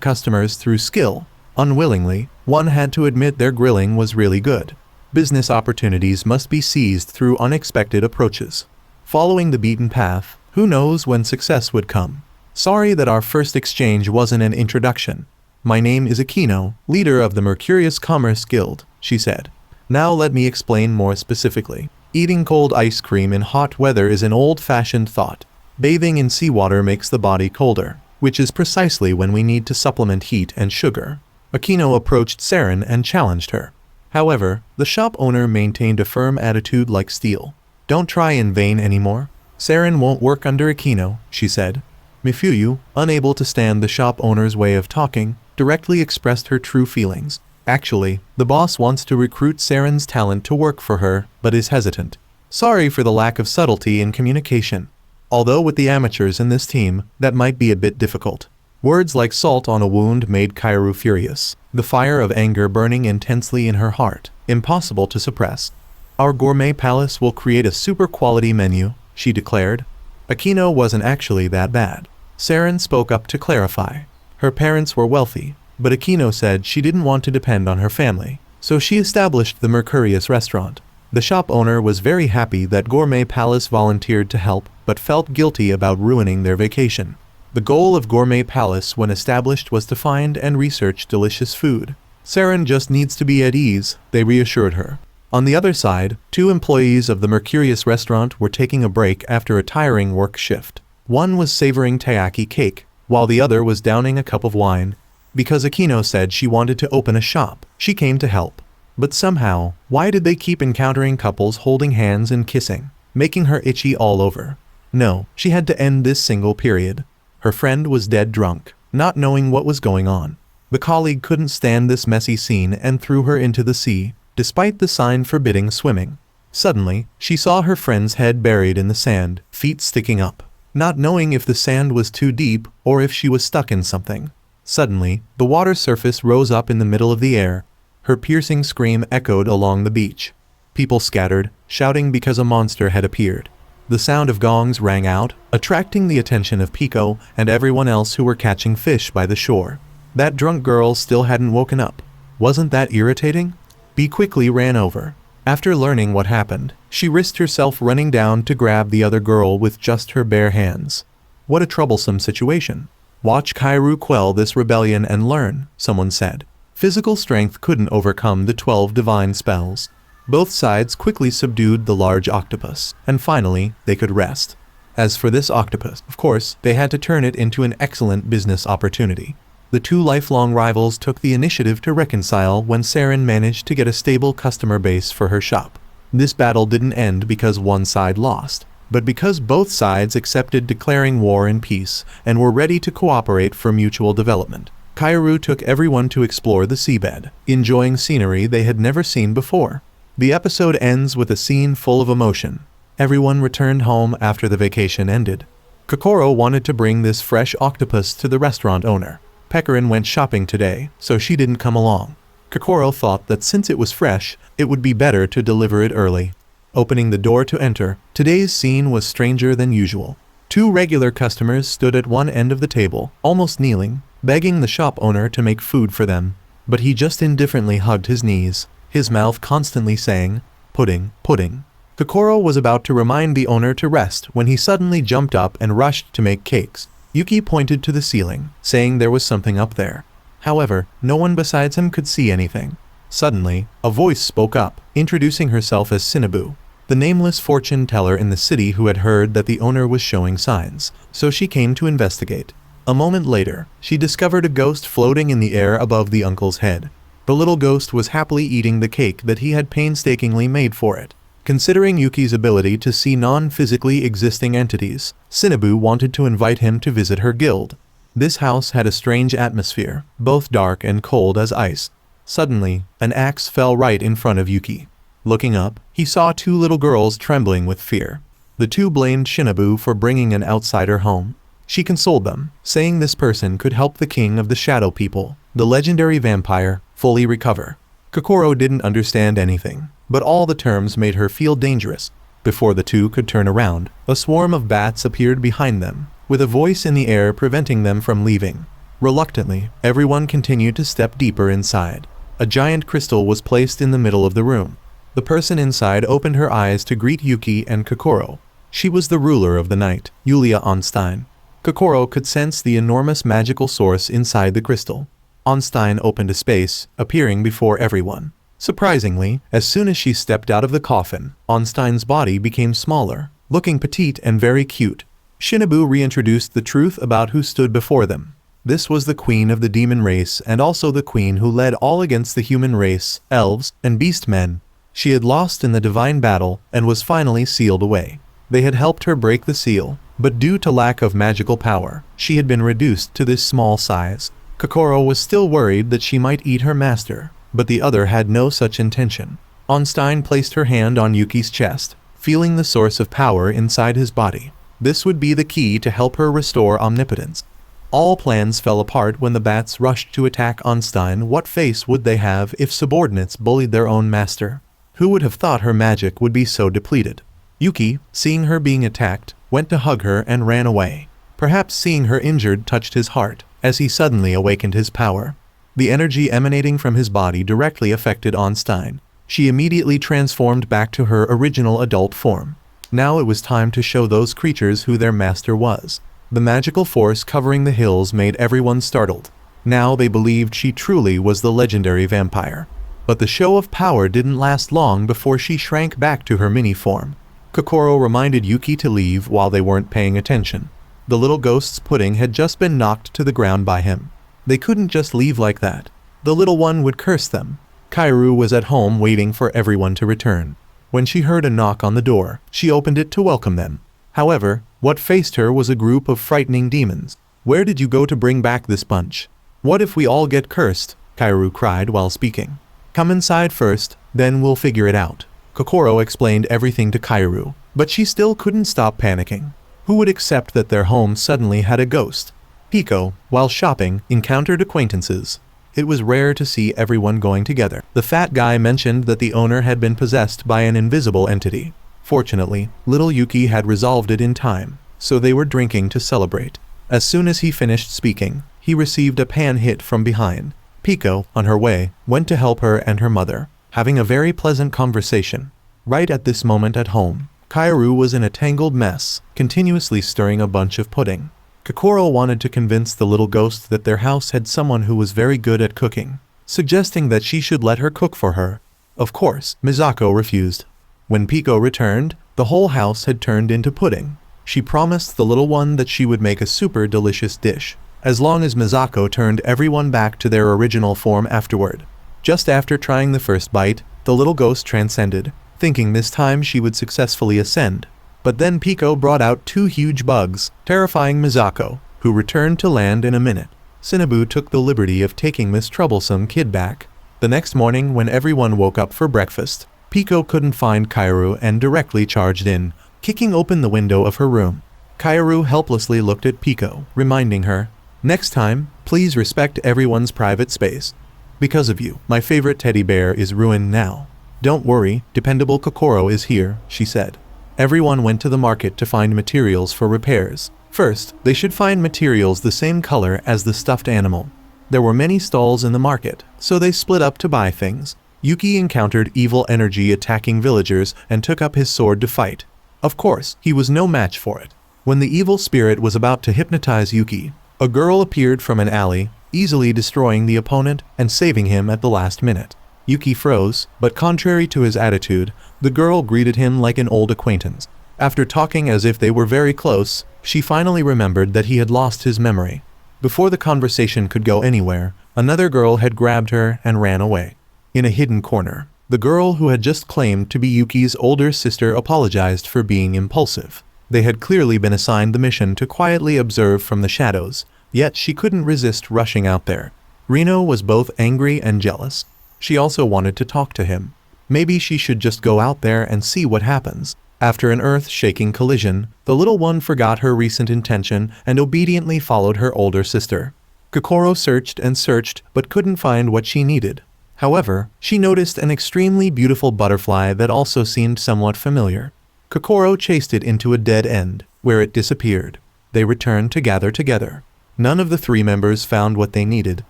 customers through skill. Unwillingly, one had to admit their grilling was really good. Business opportunities must be seized through unexpected approaches. Following the beaten path, who knows when success would come. Sorry that our first exchange wasn't an introduction. My name is Aquino, leader of the Mercurius Commerce Guild, she said. Now let me explain more specifically. Eating cold ice cream in hot weather is an old-fashioned thought. Bathing in seawater makes the body colder, which is precisely when we need to supplement heat and sugar. Aquino approached Saren and challenged her. However, the shop owner maintained a firm attitude like steel. Don't try in vain anymore. Saren won't work under Aquino, she said. Mifuyu, unable to stand the shop owner's way of talking, directly expressed her true feelings. Actually, the boss wants to recruit Saren's talent to work for her, but is hesitant. Sorry for the lack of subtlety in communication. Although with the amateurs in this team, that might be a bit difficult. Words like salt on a wound made Kaoru furious, the fire of anger burning intensely in her heart, impossible to suppress. Our gourmet palace will create a super-quality menu, she declared. Aquino wasn't actually that bad. Saren spoke up to clarify. Her parents were wealthy, but Aquino said she didn't want to depend on her family, so she established the Mercurius restaurant. The shop owner was very happy that Gourmet Palace volunteered to help, but felt guilty about ruining their vacation. The goal of Gourmet Palace when established was to find and research delicious food. Saren just needs to be at ease, they reassured her. On the other side, 2 employees of the Mercurius restaurant were taking a break after a tiring work shift. One was savoring taiyaki cake, while the other was downing a cup of wine. Because Aquino said she wanted to open a shop, she came to help. But somehow, why did they keep encountering couples holding hands and kissing, making her itchy all over? No, she had to end this single period. Her friend was dead drunk, not knowing what was going on. The colleague couldn't stand this messy scene and threw her into the sea, despite the sign forbidding swimming. Suddenly, she saw her friend's head buried in the sand, feet sticking up, not knowing if the sand was too deep or if she was stuck in something. Suddenly, the water surface rose up in the middle of the air. Her piercing scream echoed along the beach. People scattered, shouting because a monster had appeared. The sound of gongs rang out, attracting the attention of Pico and everyone else who were catching fish by the shore. That drunk girl still hadn't woken up. Wasn't that irritating? Bee quickly ran over. After learning what happened, she risked herself running down to grab the other girl with just her bare hands. What a troublesome situation. Watch Kaoru quell this rebellion and learn, someone said. Physical strength couldn't overcome the 12 divine spells. Both sides quickly subdued the large octopus, and finally, they could rest. As for this octopus, of course, they had to turn it into an excellent business opportunity. The 2 lifelong rivals took the initiative to reconcile when Saren managed to get a stable customer base for her shop. This battle didn't end because one side lost, but because both sides accepted declaring war and peace and were ready to cooperate for mutual development. Kaoru took everyone to explore the seabed, enjoying scenery they had never seen before. The episode ends with a scene full of emotion. Everyone returned home after the vacation ended. Kokoro wanted to bring this fresh octopus to the restaurant owner. Pecorin went shopping today, so she didn't come along. Kokoro thought that since it was fresh, it would be better to deliver it early. Opening the door to enter, today's scene was stranger than usual. 2 regular customers stood at one end of the table, almost kneeling, begging the shop owner to make food for them. But he just indifferently hugged his knees, his mouth constantly saying, "Pudding, pudding." Kokoro was about to remind the owner to rest when he suddenly jumped up and rushed to make cakes. Yuki pointed to the ceiling, saying there was something up there. However, no one besides him could see anything. Suddenly, a voice spoke up, introducing herself as Shinobu, the nameless fortune teller in the city who had heard that the owner was showing signs, so she came to investigate. A moment later, she discovered a ghost floating in the air above the uncle's head. The little ghost was happily eating the cake that he had painstakingly made for it. Considering Yuki's ability to see non-physically existing entities, Shinobu wanted to invite him to visit her guild. This house had a strange atmosphere, both dark and cold as ice. Suddenly, an axe fell right in front of Yuki. Looking up, he saw two little girls trembling with fear. The two blamed Shinobu for bringing an outsider home. She consoled them, saying this person could help the king of the Shadow People, the legendary vampire, fully recover. Kokoro didn't understand anything, but all the terms made her feel dangerous. Before the two could turn around, a swarm of bats appeared behind them, with a voice in the air preventing them from leaving. Reluctantly, everyone continued to step deeper inside. A giant crystal was placed in the middle of the room. The person inside opened her eyes to greet Yuki and Kokoro. She was the ruler of the night, Yulia Onstein. Kokoro could sense the enormous magical source inside the crystal. Onstein opened a space, appearing before everyone. Surprisingly, as soon as she stepped out of the coffin, Onstein's body became smaller, looking petite and very cute. Shinobu reintroduced the truth about who stood before them. This was the queen of the demon race and also the queen who led all against the human race, elves, and beastmen. She had lost in the divine battle and was finally sealed away. They had helped her break the seal, but due to lack of magical power, she had been reduced to this small size. Kokoro was still worried that she might eat her master, but the other had no such intention. Onstein placed her hand on Yuki's chest, feeling the source of power inside his body. This would be the key to help her restore omnipotence. All plans fell apart when the bats rushed to attack Onstein. What face would they have if subordinates bullied their own master? Who would have thought her magic would be so depleted? Yuki, seeing her being attacked, went to hug her and ran away. Perhaps seeing her injured touched his heart, as he suddenly awakened his power. The energy emanating from his body directly affected Onstein. She immediately transformed back to her original adult form. Now it was time to show those creatures who their master was. The magical force covering the hills made everyone startled. Now they believed she truly was the legendary vampire. But the show of power didn't last long before she shrank back to her mini form. Kokoro reminded Yuki to leave while they weren't paying attention. The little ghost's pudding had just been knocked to the ground by him. They couldn't just leave like that. The little one would curse them. Kaoru was at home waiting for everyone to return. When she heard a knock on the door, she opened it to welcome them. However, what faced her was a group of frightening demons. "Where did you go to bring back this bunch? What if we all get cursed?" Kaoru cried while speaking. "Come inside first, then we'll figure it out." Kokoro explained everything to Kaoru, but she still couldn't stop panicking. Who would accept that their home suddenly had a ghost? Pico, while shopping, encountered acquaintances. It was rare to see everyone going together. The fat guy mentioned that the owner had been possessed by an invisible entity. Fortunately, little Yuki had resolved it in time, so they were drinking to celebrate. As soon as he finished speaking, he received a pan hit from behind. Pico, on her way, went to help her and her mother, having a very pleasant conversation. Right at this moment at home, Kaoru was in a tangled mess, continuously stirring a bunch of pudding. Kokoro wanted to convince the little ghost that their house had someone who was very good at cooking, suggesting that she should let her cook for her. Of course, Misako refused. When Pico returned, the whole house had turned into pudding. She promised the little one that she would make a super delicious dish, as long as Misako turned everyone back to their original form afterward. Just after trying the first bite, the little ghost transcended, thinking this time she would successfully ascend. But then Pico brought out two huge bugs, terrifying Misako, who returned to land in a minute. Shinobu took the liberty of taking this troublesome kid back. The next morning when everyone woke up for breakfast, Pico couldn't find Kaoru and directly charged in, kicking open the window of her room. Kaoru helplessly looked at Pico, reminding her, "Next time, please respect everyone's private space. Because of you, my favorite teddy bear is ruined now." "Don't worry, dependable Kokoro is here," she said. Everyone went to the market to find materials for repairs. First, they should find materials the same color as the stuffed animal. There were many stalls in the market, so they split up to buy things. Yuki encountered evil energy attacking villagers and took up his sword to fight. Of course, he was no match for it. When the evil spirit was about to hypnotize Yuki, a girl appeared from an alley, easily destroying the opponent and saving him at the last minute. Yuki froze, but contrary to his attitude, the girl greeted him like an old acquaintance. After talking as if they were very close, she finally remembered that he had lost his memory. Before the conversation could go anywhere, another girl had grabbed her and ran away. In a hidden corner, The girl who had just claimed to be Yuki's older sister apologized for being impulsive. They had clearly been assigned the mission to quietly observe from the shadows, yet she couldn't resist rushing out there. Reno was both angry and jealous. She also wanted to talk to him. Maybe she should just go out there and see what happens. After an earth-shaking collision, the little one forgot her recent intention and obediently followed her older sister. Kokoro searched and searched but couldn't find what she needed. However, she noticed an extremely beautiful butterfly that also seemed somewhat familiar. Kokoro chased it into a dead end, where it disappeared. They returned to gather together. None of the three members found what they needed,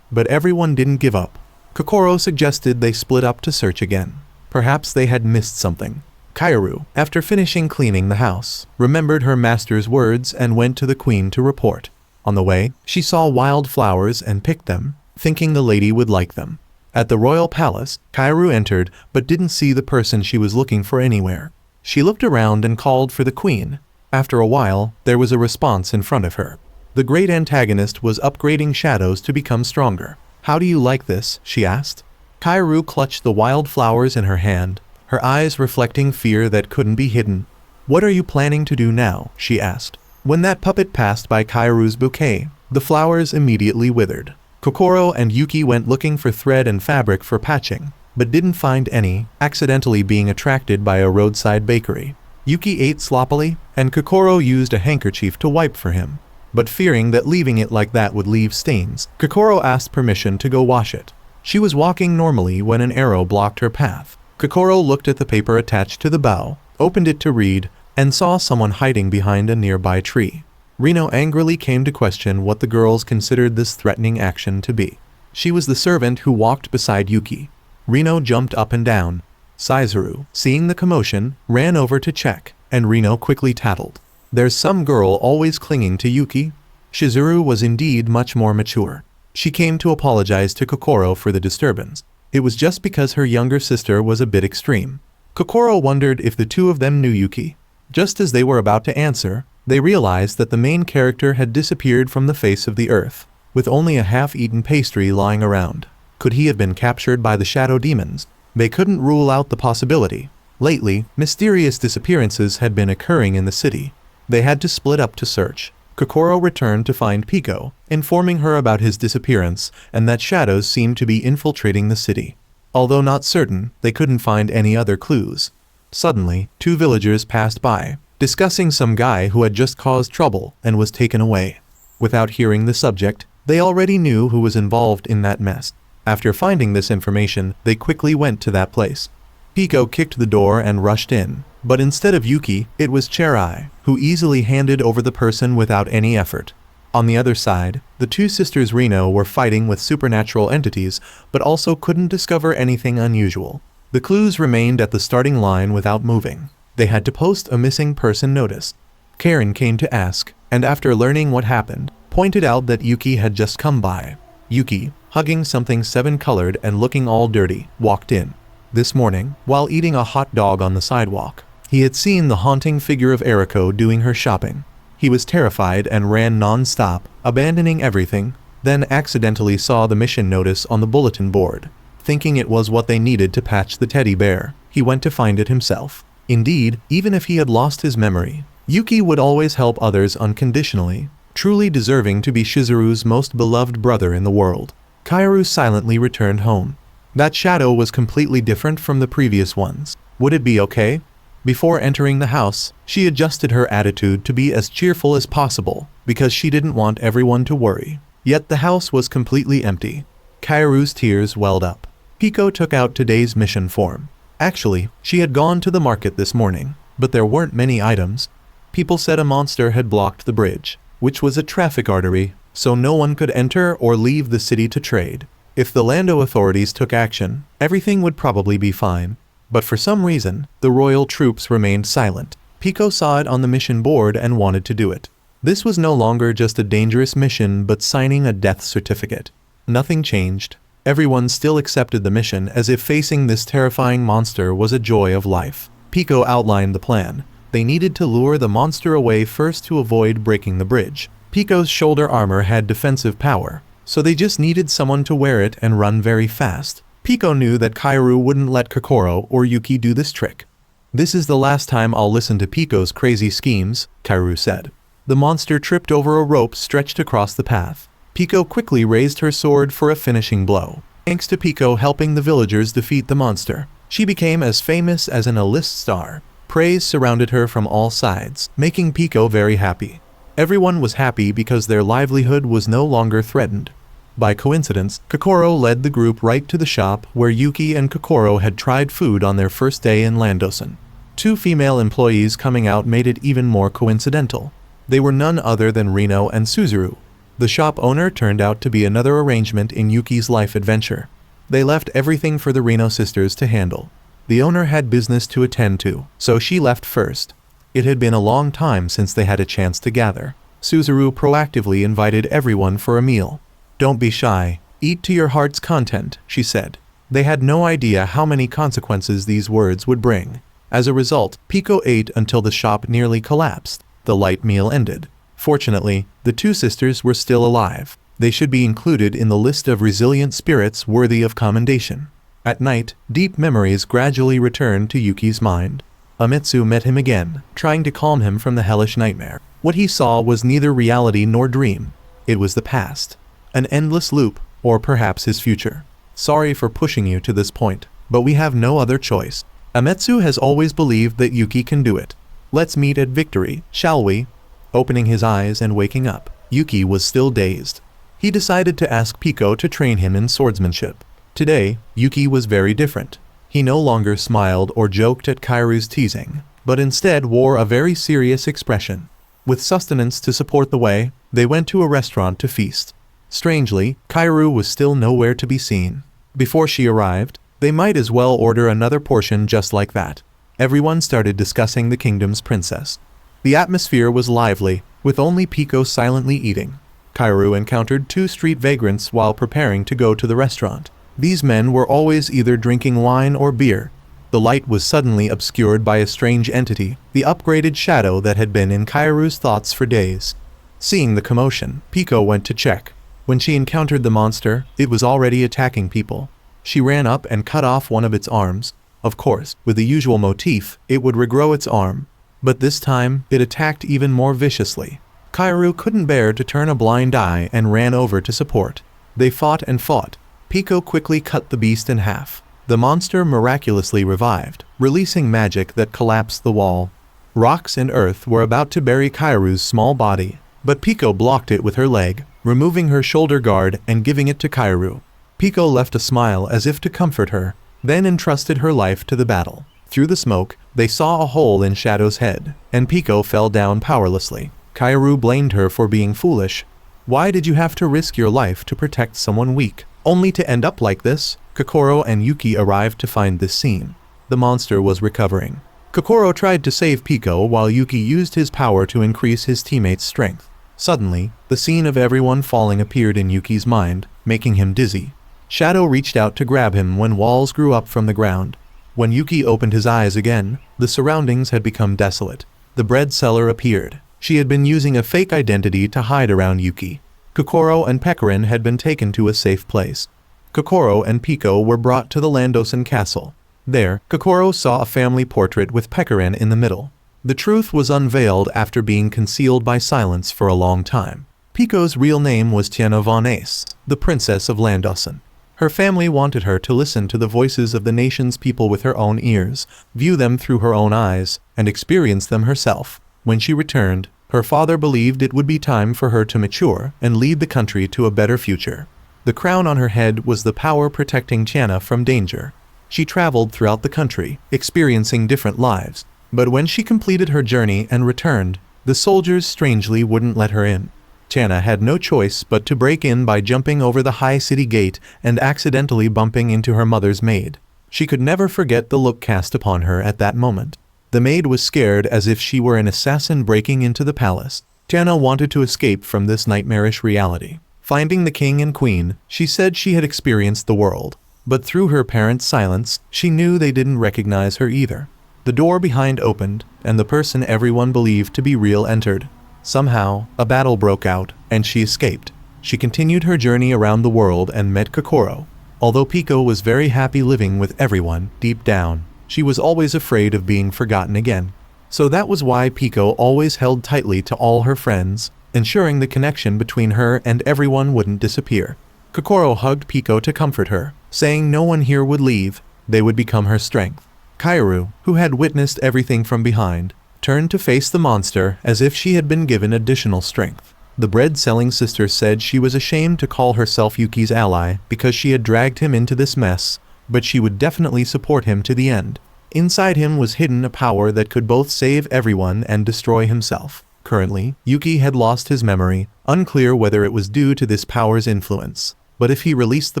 but everyone didn't give up. Kokoro suggested they split up to search again. Perhaps they had missed something. Kaoru, after finishing cleaning the house, remembered her master's words and went to the queen to report. On the way, she saw wild flowers and picked them, thinking the lady would like them. At the royal palace, Kaoru entered but didn't see the person she was looking for anywhere. She looked around and called for the queen. After a while, there was a response in front of her. The great antagonist was upgrading shadows to become stronger. "How do you like this?" she asked. Kaoru clutched the wild flowers in her hand, her eyes reflecting fear that couldn't be hidden. "What are you planning to do now?" she asked. When that puppet passed by Kairu's bouquet, the flowers immediately withered. Kokoro and Yuki went looking for thread and fabric for patching, but didn't find any, accidentally being attracted by a roadside bakery. Yuki ate sloppily, and Kokoro used a handkerchief to wipe for him. But fearing that leaving it like that would leave stains, Kokoro asked permission to go wash it. She was walking normally when an arrow blocked her path. Kokoro looked at the paper attached to the bough, opened it to read, and saw someone hiding behind a nearby tree. Reno angrily came to question what the girls considered this threatening action to be. She was the servant who walked beside Yuki. Reno jumped up and down. Saizuru, seeing the commotion, ran over to check, and Reno quickly tattled. "There's some girl always clinging to Yuki." Shizuru was indeed much more mature. She came to apologize to Kokoro for the disturbance. It was just because her younger sister was a bit extreme. Kokoro wondered if the two of them knew Yuki. Just as they were about to answer, they realized that the main character had disappeared from the face of the earth, with only a half-eaten pastry lying around. Could he have been captured by the shadow demons? They couldn't rule out the possibility. Lately, mysterious disappearances had been occurring in the city. They had to split up to search. Kokoro returned to find Pico, informing her about his disappearance and that shadows seemed to be infiltrating the city. Although not certain, they couldn't find any other clues. Suddenly, two villagers passed by, discussing some guy who had just caused trouble and was taken away. Without hearing the subject, they already knew who was involved in that mess. After finding this information, they quickly went to that place. Pico kicked the door and rushed in, but instead of Yuki, it was Cherai, who easily handed over the person without any effort. On the other side, the two sisters Reno were fighting with supernatural entities, but also couldn't discover anything unusual. The clues remained at the starting line without moving. They had to post a missing person notice. Karen came to ask, and after learning what happened, pointed out that Yuki had just come by. Yuki, hugging something seven-colored and looking all dirty, walked in. This morning, while eating a hot dog on the sidewalk, he had seen the haunting figure of Eriko doing her shopping. He was terrified and ran non-stop, abandoning everything, then accidentally saw the mission notice on the bulletin board. Thinking it was what they needed to patch the teddy bear, he went to find it himself. Indeed, even if he had lost his memory, Yuki would always help others unconditionally, truly deserving to be Shizuru's most beloved brother in the world. Kaoru silently returned home. That shadow was completely different from the previous ones. Would it be okay? Before entering the house, she adjusted her attitude to be as cheerful as possible, because she didn't want everyone to worry. Yet the house was completely empty. Kaoru's tears welled up. Pico took out today's mission form. Actually, she had gone to the market this morning, but there weren't many items. People said a monster had blocked the bridge, which was a traffic artery, so no one could enter or leave the city to trade. If the Lando authorities took action, everything would probably be fine. But for some reason, the royal troops remained silent. Pico saw it on the mission board and wanted to do it. This was no longer just a dangerous mission but signing a death certificate. Nothing changed. Everyone still accepted the mission as if facing this terrifying monster was a joy of life. Pico outlined the plan. They needed to lure the monster away first to avoid breaking the bridge. Pico's shoulder armor had defensive power, so they just needed someone to wear it and run very fast. Pico knew that Kaoru wouldn't let Kokoro or Yuki do this trick. "This is the last time I'll listen to Pico's crazy schemes," Kaoru said. The monster tripped over a rope stretched across the path. Pico quickly raised her sword for a finishing blow. Thanks to Pico helping the villagers defeat the monster, she became as famous as an A-list star. Praise surrounded her from all sides, making Pico very happy. Everyone was happy because their livelihood was no longer threatened. By coincidence, Kokoro led the group right to the shop where Yuki and Kokoro had tried food on their first day in Landosen. Two female employees coming out made it even more coincidental. They were none other than Rino and Suzuru. The shop owner turned out to be another arrangement in Yuki's life adventure. They left everything for the Rino sisters to handle. The owner had business to attend to, so she left first. It had been a long time since they had a chance to gather. Suzuru proactively invited everyone for a meal. "Don't be shy. Eat to your heart's content," she said. They had no idea how many consequences these words would bring. As a result, Pico ate until the shop nearly collapsed. The light meal ended. Fortunately, the two sisters were still alive. They should be included in the list of resilient spirits worthy of commendation. At night, deep memories gradually returned to Yuki's mind. Amitsu met him again, trying to calm him from the hellish nightmare. What he saw was neither reality nor dream. It was the past. An endless loop, or perhaps his future. "Sorry for pushing you to this point, but we have no other choice. Amitsu has always believed that Yuki can do it. Let's meet at victory, shall we?" Opening his eyes and waking up, Yuki was still dazed. He decided to ask Pico to train him in swordsmanship. Today, Yuki was very different. He no longer smiled or joked at Kairu's teasing, but instead wore a very serious expression. With sustenance to support the way, they went to a restaurant to feast. Strangely, Kairu was still nowhere to be seen. Before she arrived, they might as well order another portion just like that. Everyone started discussing the kingdom's princess. The atmosphere was lively, with only Pico silently eating. Kairu encountered two street vagrants while preparing to go to the restaurant. These men were always either drinking wine or beer. The light was suddenly obscured by a strange entity, the upgraded shadow that had been in Kairu's thoughts for days. Seeing the commotion, Pico went to check. When she encountered the monster, it was already attacking people. She ran up and cut off one of its arms. Of course, with the usual motif, it would regrow its arm. But this time, it attacked even more viciously. Kairu couldn't bear to turn a blind eye and ran over to support. They fought and fought. Pico quickly cut the beast in half. The monster miraculously revived, releasing magic that collapsed the wall. Rocks and earth were about to bury Kairu's small body, but Pico blocked it with her leg, removing her shoulder guard and giving it to Kairu. Pico left a smile as if to comfort her, then entrusted her life to the battle. Through the smoke, they saw a hole in Shadow's head, and Pico fell down powerlessly. Kairu blamed her for being foolish. "Why did you have to risk your life to protect someone weak? Only to end up like this?" Kokoro and Yuki arrived to find this scene. The monster was recovering. Kokoro tried to save Pico while Yuki used his power to increase his teammates' strength. Suddenly, the scene of everyone falling appeared in Yuki's mind, making him dizzy. Shadow reached out to grab him when walls grew up from the ground. When Yuki opened his eyes again, the surroundings had become desolate. The bread seller appeared. She had been using a fake identity to hide around Yuki. Kokoro and Pecorin had been taken to a safe place. Kokoro and Pico were brought to the Landosen castle. There, Kokoro saw a family portrait with Pecorin in the middle. The truth was unveiled after being concealed by silence for a long time. Pico's real name was Tiana von Ace, the princess of Landosen. Her family wanted her to listen to the voices of the nation's people with her own ears, view them through her own eyes, and experience them herself. When she returned, her father believed it would be time for her to mature and lead the country to a better future. The crown on her head was the power protecting Tiana from danger. She traveled throughout the country, experiencing different lives. But when she completed her journey and returned, the soldiers strangely wouldn't let her in. Tiana had no choice but to break in by jumping over the high city gate and accidentally bumping into her mother's maid. She could never forget the look cast upon her at that moment. The maid was scared as if she were an assassin breaking into the palace. Tiana wanted to escape from this nightmarish reality. Finding the king and queen, she said she had experienced the world. But through her parents' silence, she knew they didn't recognize her either. The door behind opened, and the person everyone believed to be real entered. Somehow, a battle broke out, and she escaped. She continued her journey around the world and met Kokoro. Although Pico was very happy living with everyone, deep down, she was always afraid of being forgotten again. So that was why Pico always held tightly to all her friends, ensuring the connection between her and everyone wouldn't disappear. Kokoro hugged Pico to comfort her, saying no one here would leave, they would become her strength. Kaoru, who had witnessed everything from behind, turned to face the monster as if she had been given additional strength. The bread-selling sister said she was ashamed to call herself Yuki's ally because she had dragged him into this mess, but she would definitely support him to the end. Inside him was hidden a power that could both save everyone and destroy himself. Currently, Yuki had lost his memory, unclear whether it was due to this power's influence. But if he released the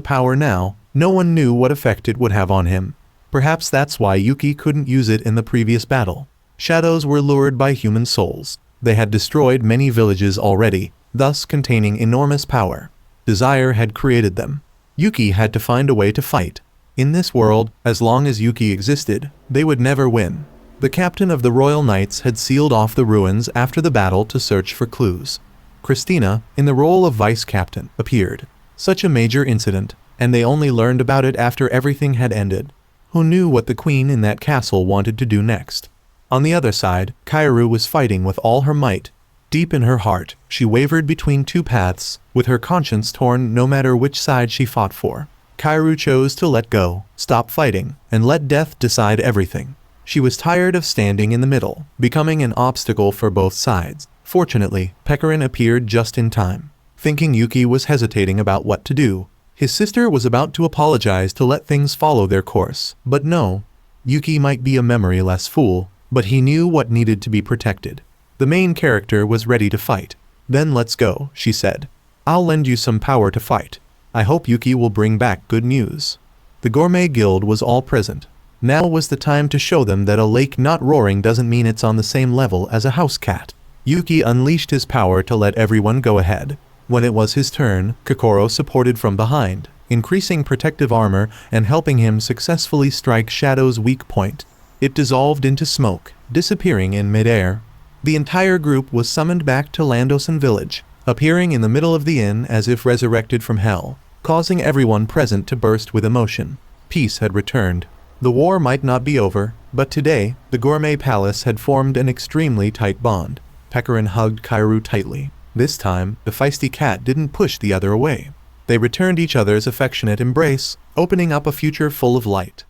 power now, no one knew what effect it would have on him. Perhaps that's why Yuki couldn't use it in the previous battle. Shadows were lured by human souls. They had destroyed many villages already, thus containing enormous power. Desire had created them. Yuki had to find a way to fight. In this world, as long as Yuki existed, they would never win. The captain of the Royal Knights had sealed off the ruins after the battle to search for clues. Christina, in the role of vice captain, appeared. Such a major incident, and they only learned about it after everything had ended. Who knew what the queen in that castle wanted to do next? On the other side, Kaoru was fighting with all her might. Deep in her heart, she wavered between two paths, with her conscience torn no matter which side she fought for. Kaoru chose to let go, stop fighting, and let death decide everything. She was tired of standing in the middle, becoming an obstacle for both sides. Fortunately, Pecorin appeared just in time. Thinking Yuki was hesitating about what to do, his sister was about to apologize to let things follow their course. But no, Yuki might be a memoryless fool, but he knew what needed to be protected. The main character was ready to fight. Then let's go, she said. I'll lend you some power to fight. I hope Yuki will bring back good news. The Gourmet Guild was all present. Now was the time to show them that a lake not roaring doesn't mean it's on the same level as a house cat. Yuki unleashed his power to let everyone go ahead. When it was his turn, Kokoro supported from behind, increasing protective armor and helping him successfully strike Shadow's weak point. It dissolved into smoke, disappearing in midair. The entire group was summoned back to Landosan village, appearing in the middle of the inn as if resurrected from hell, causing everyone present to burst with emotion. Peace had returned. The war might not be over, but today, the Gourmet Palace had formed an extremely tight bond. Pecorin hugged Kaoru tightly. This time, the feisty cat didn't push the other away. They returned each other's affectionate embrace, opening up a future full of light.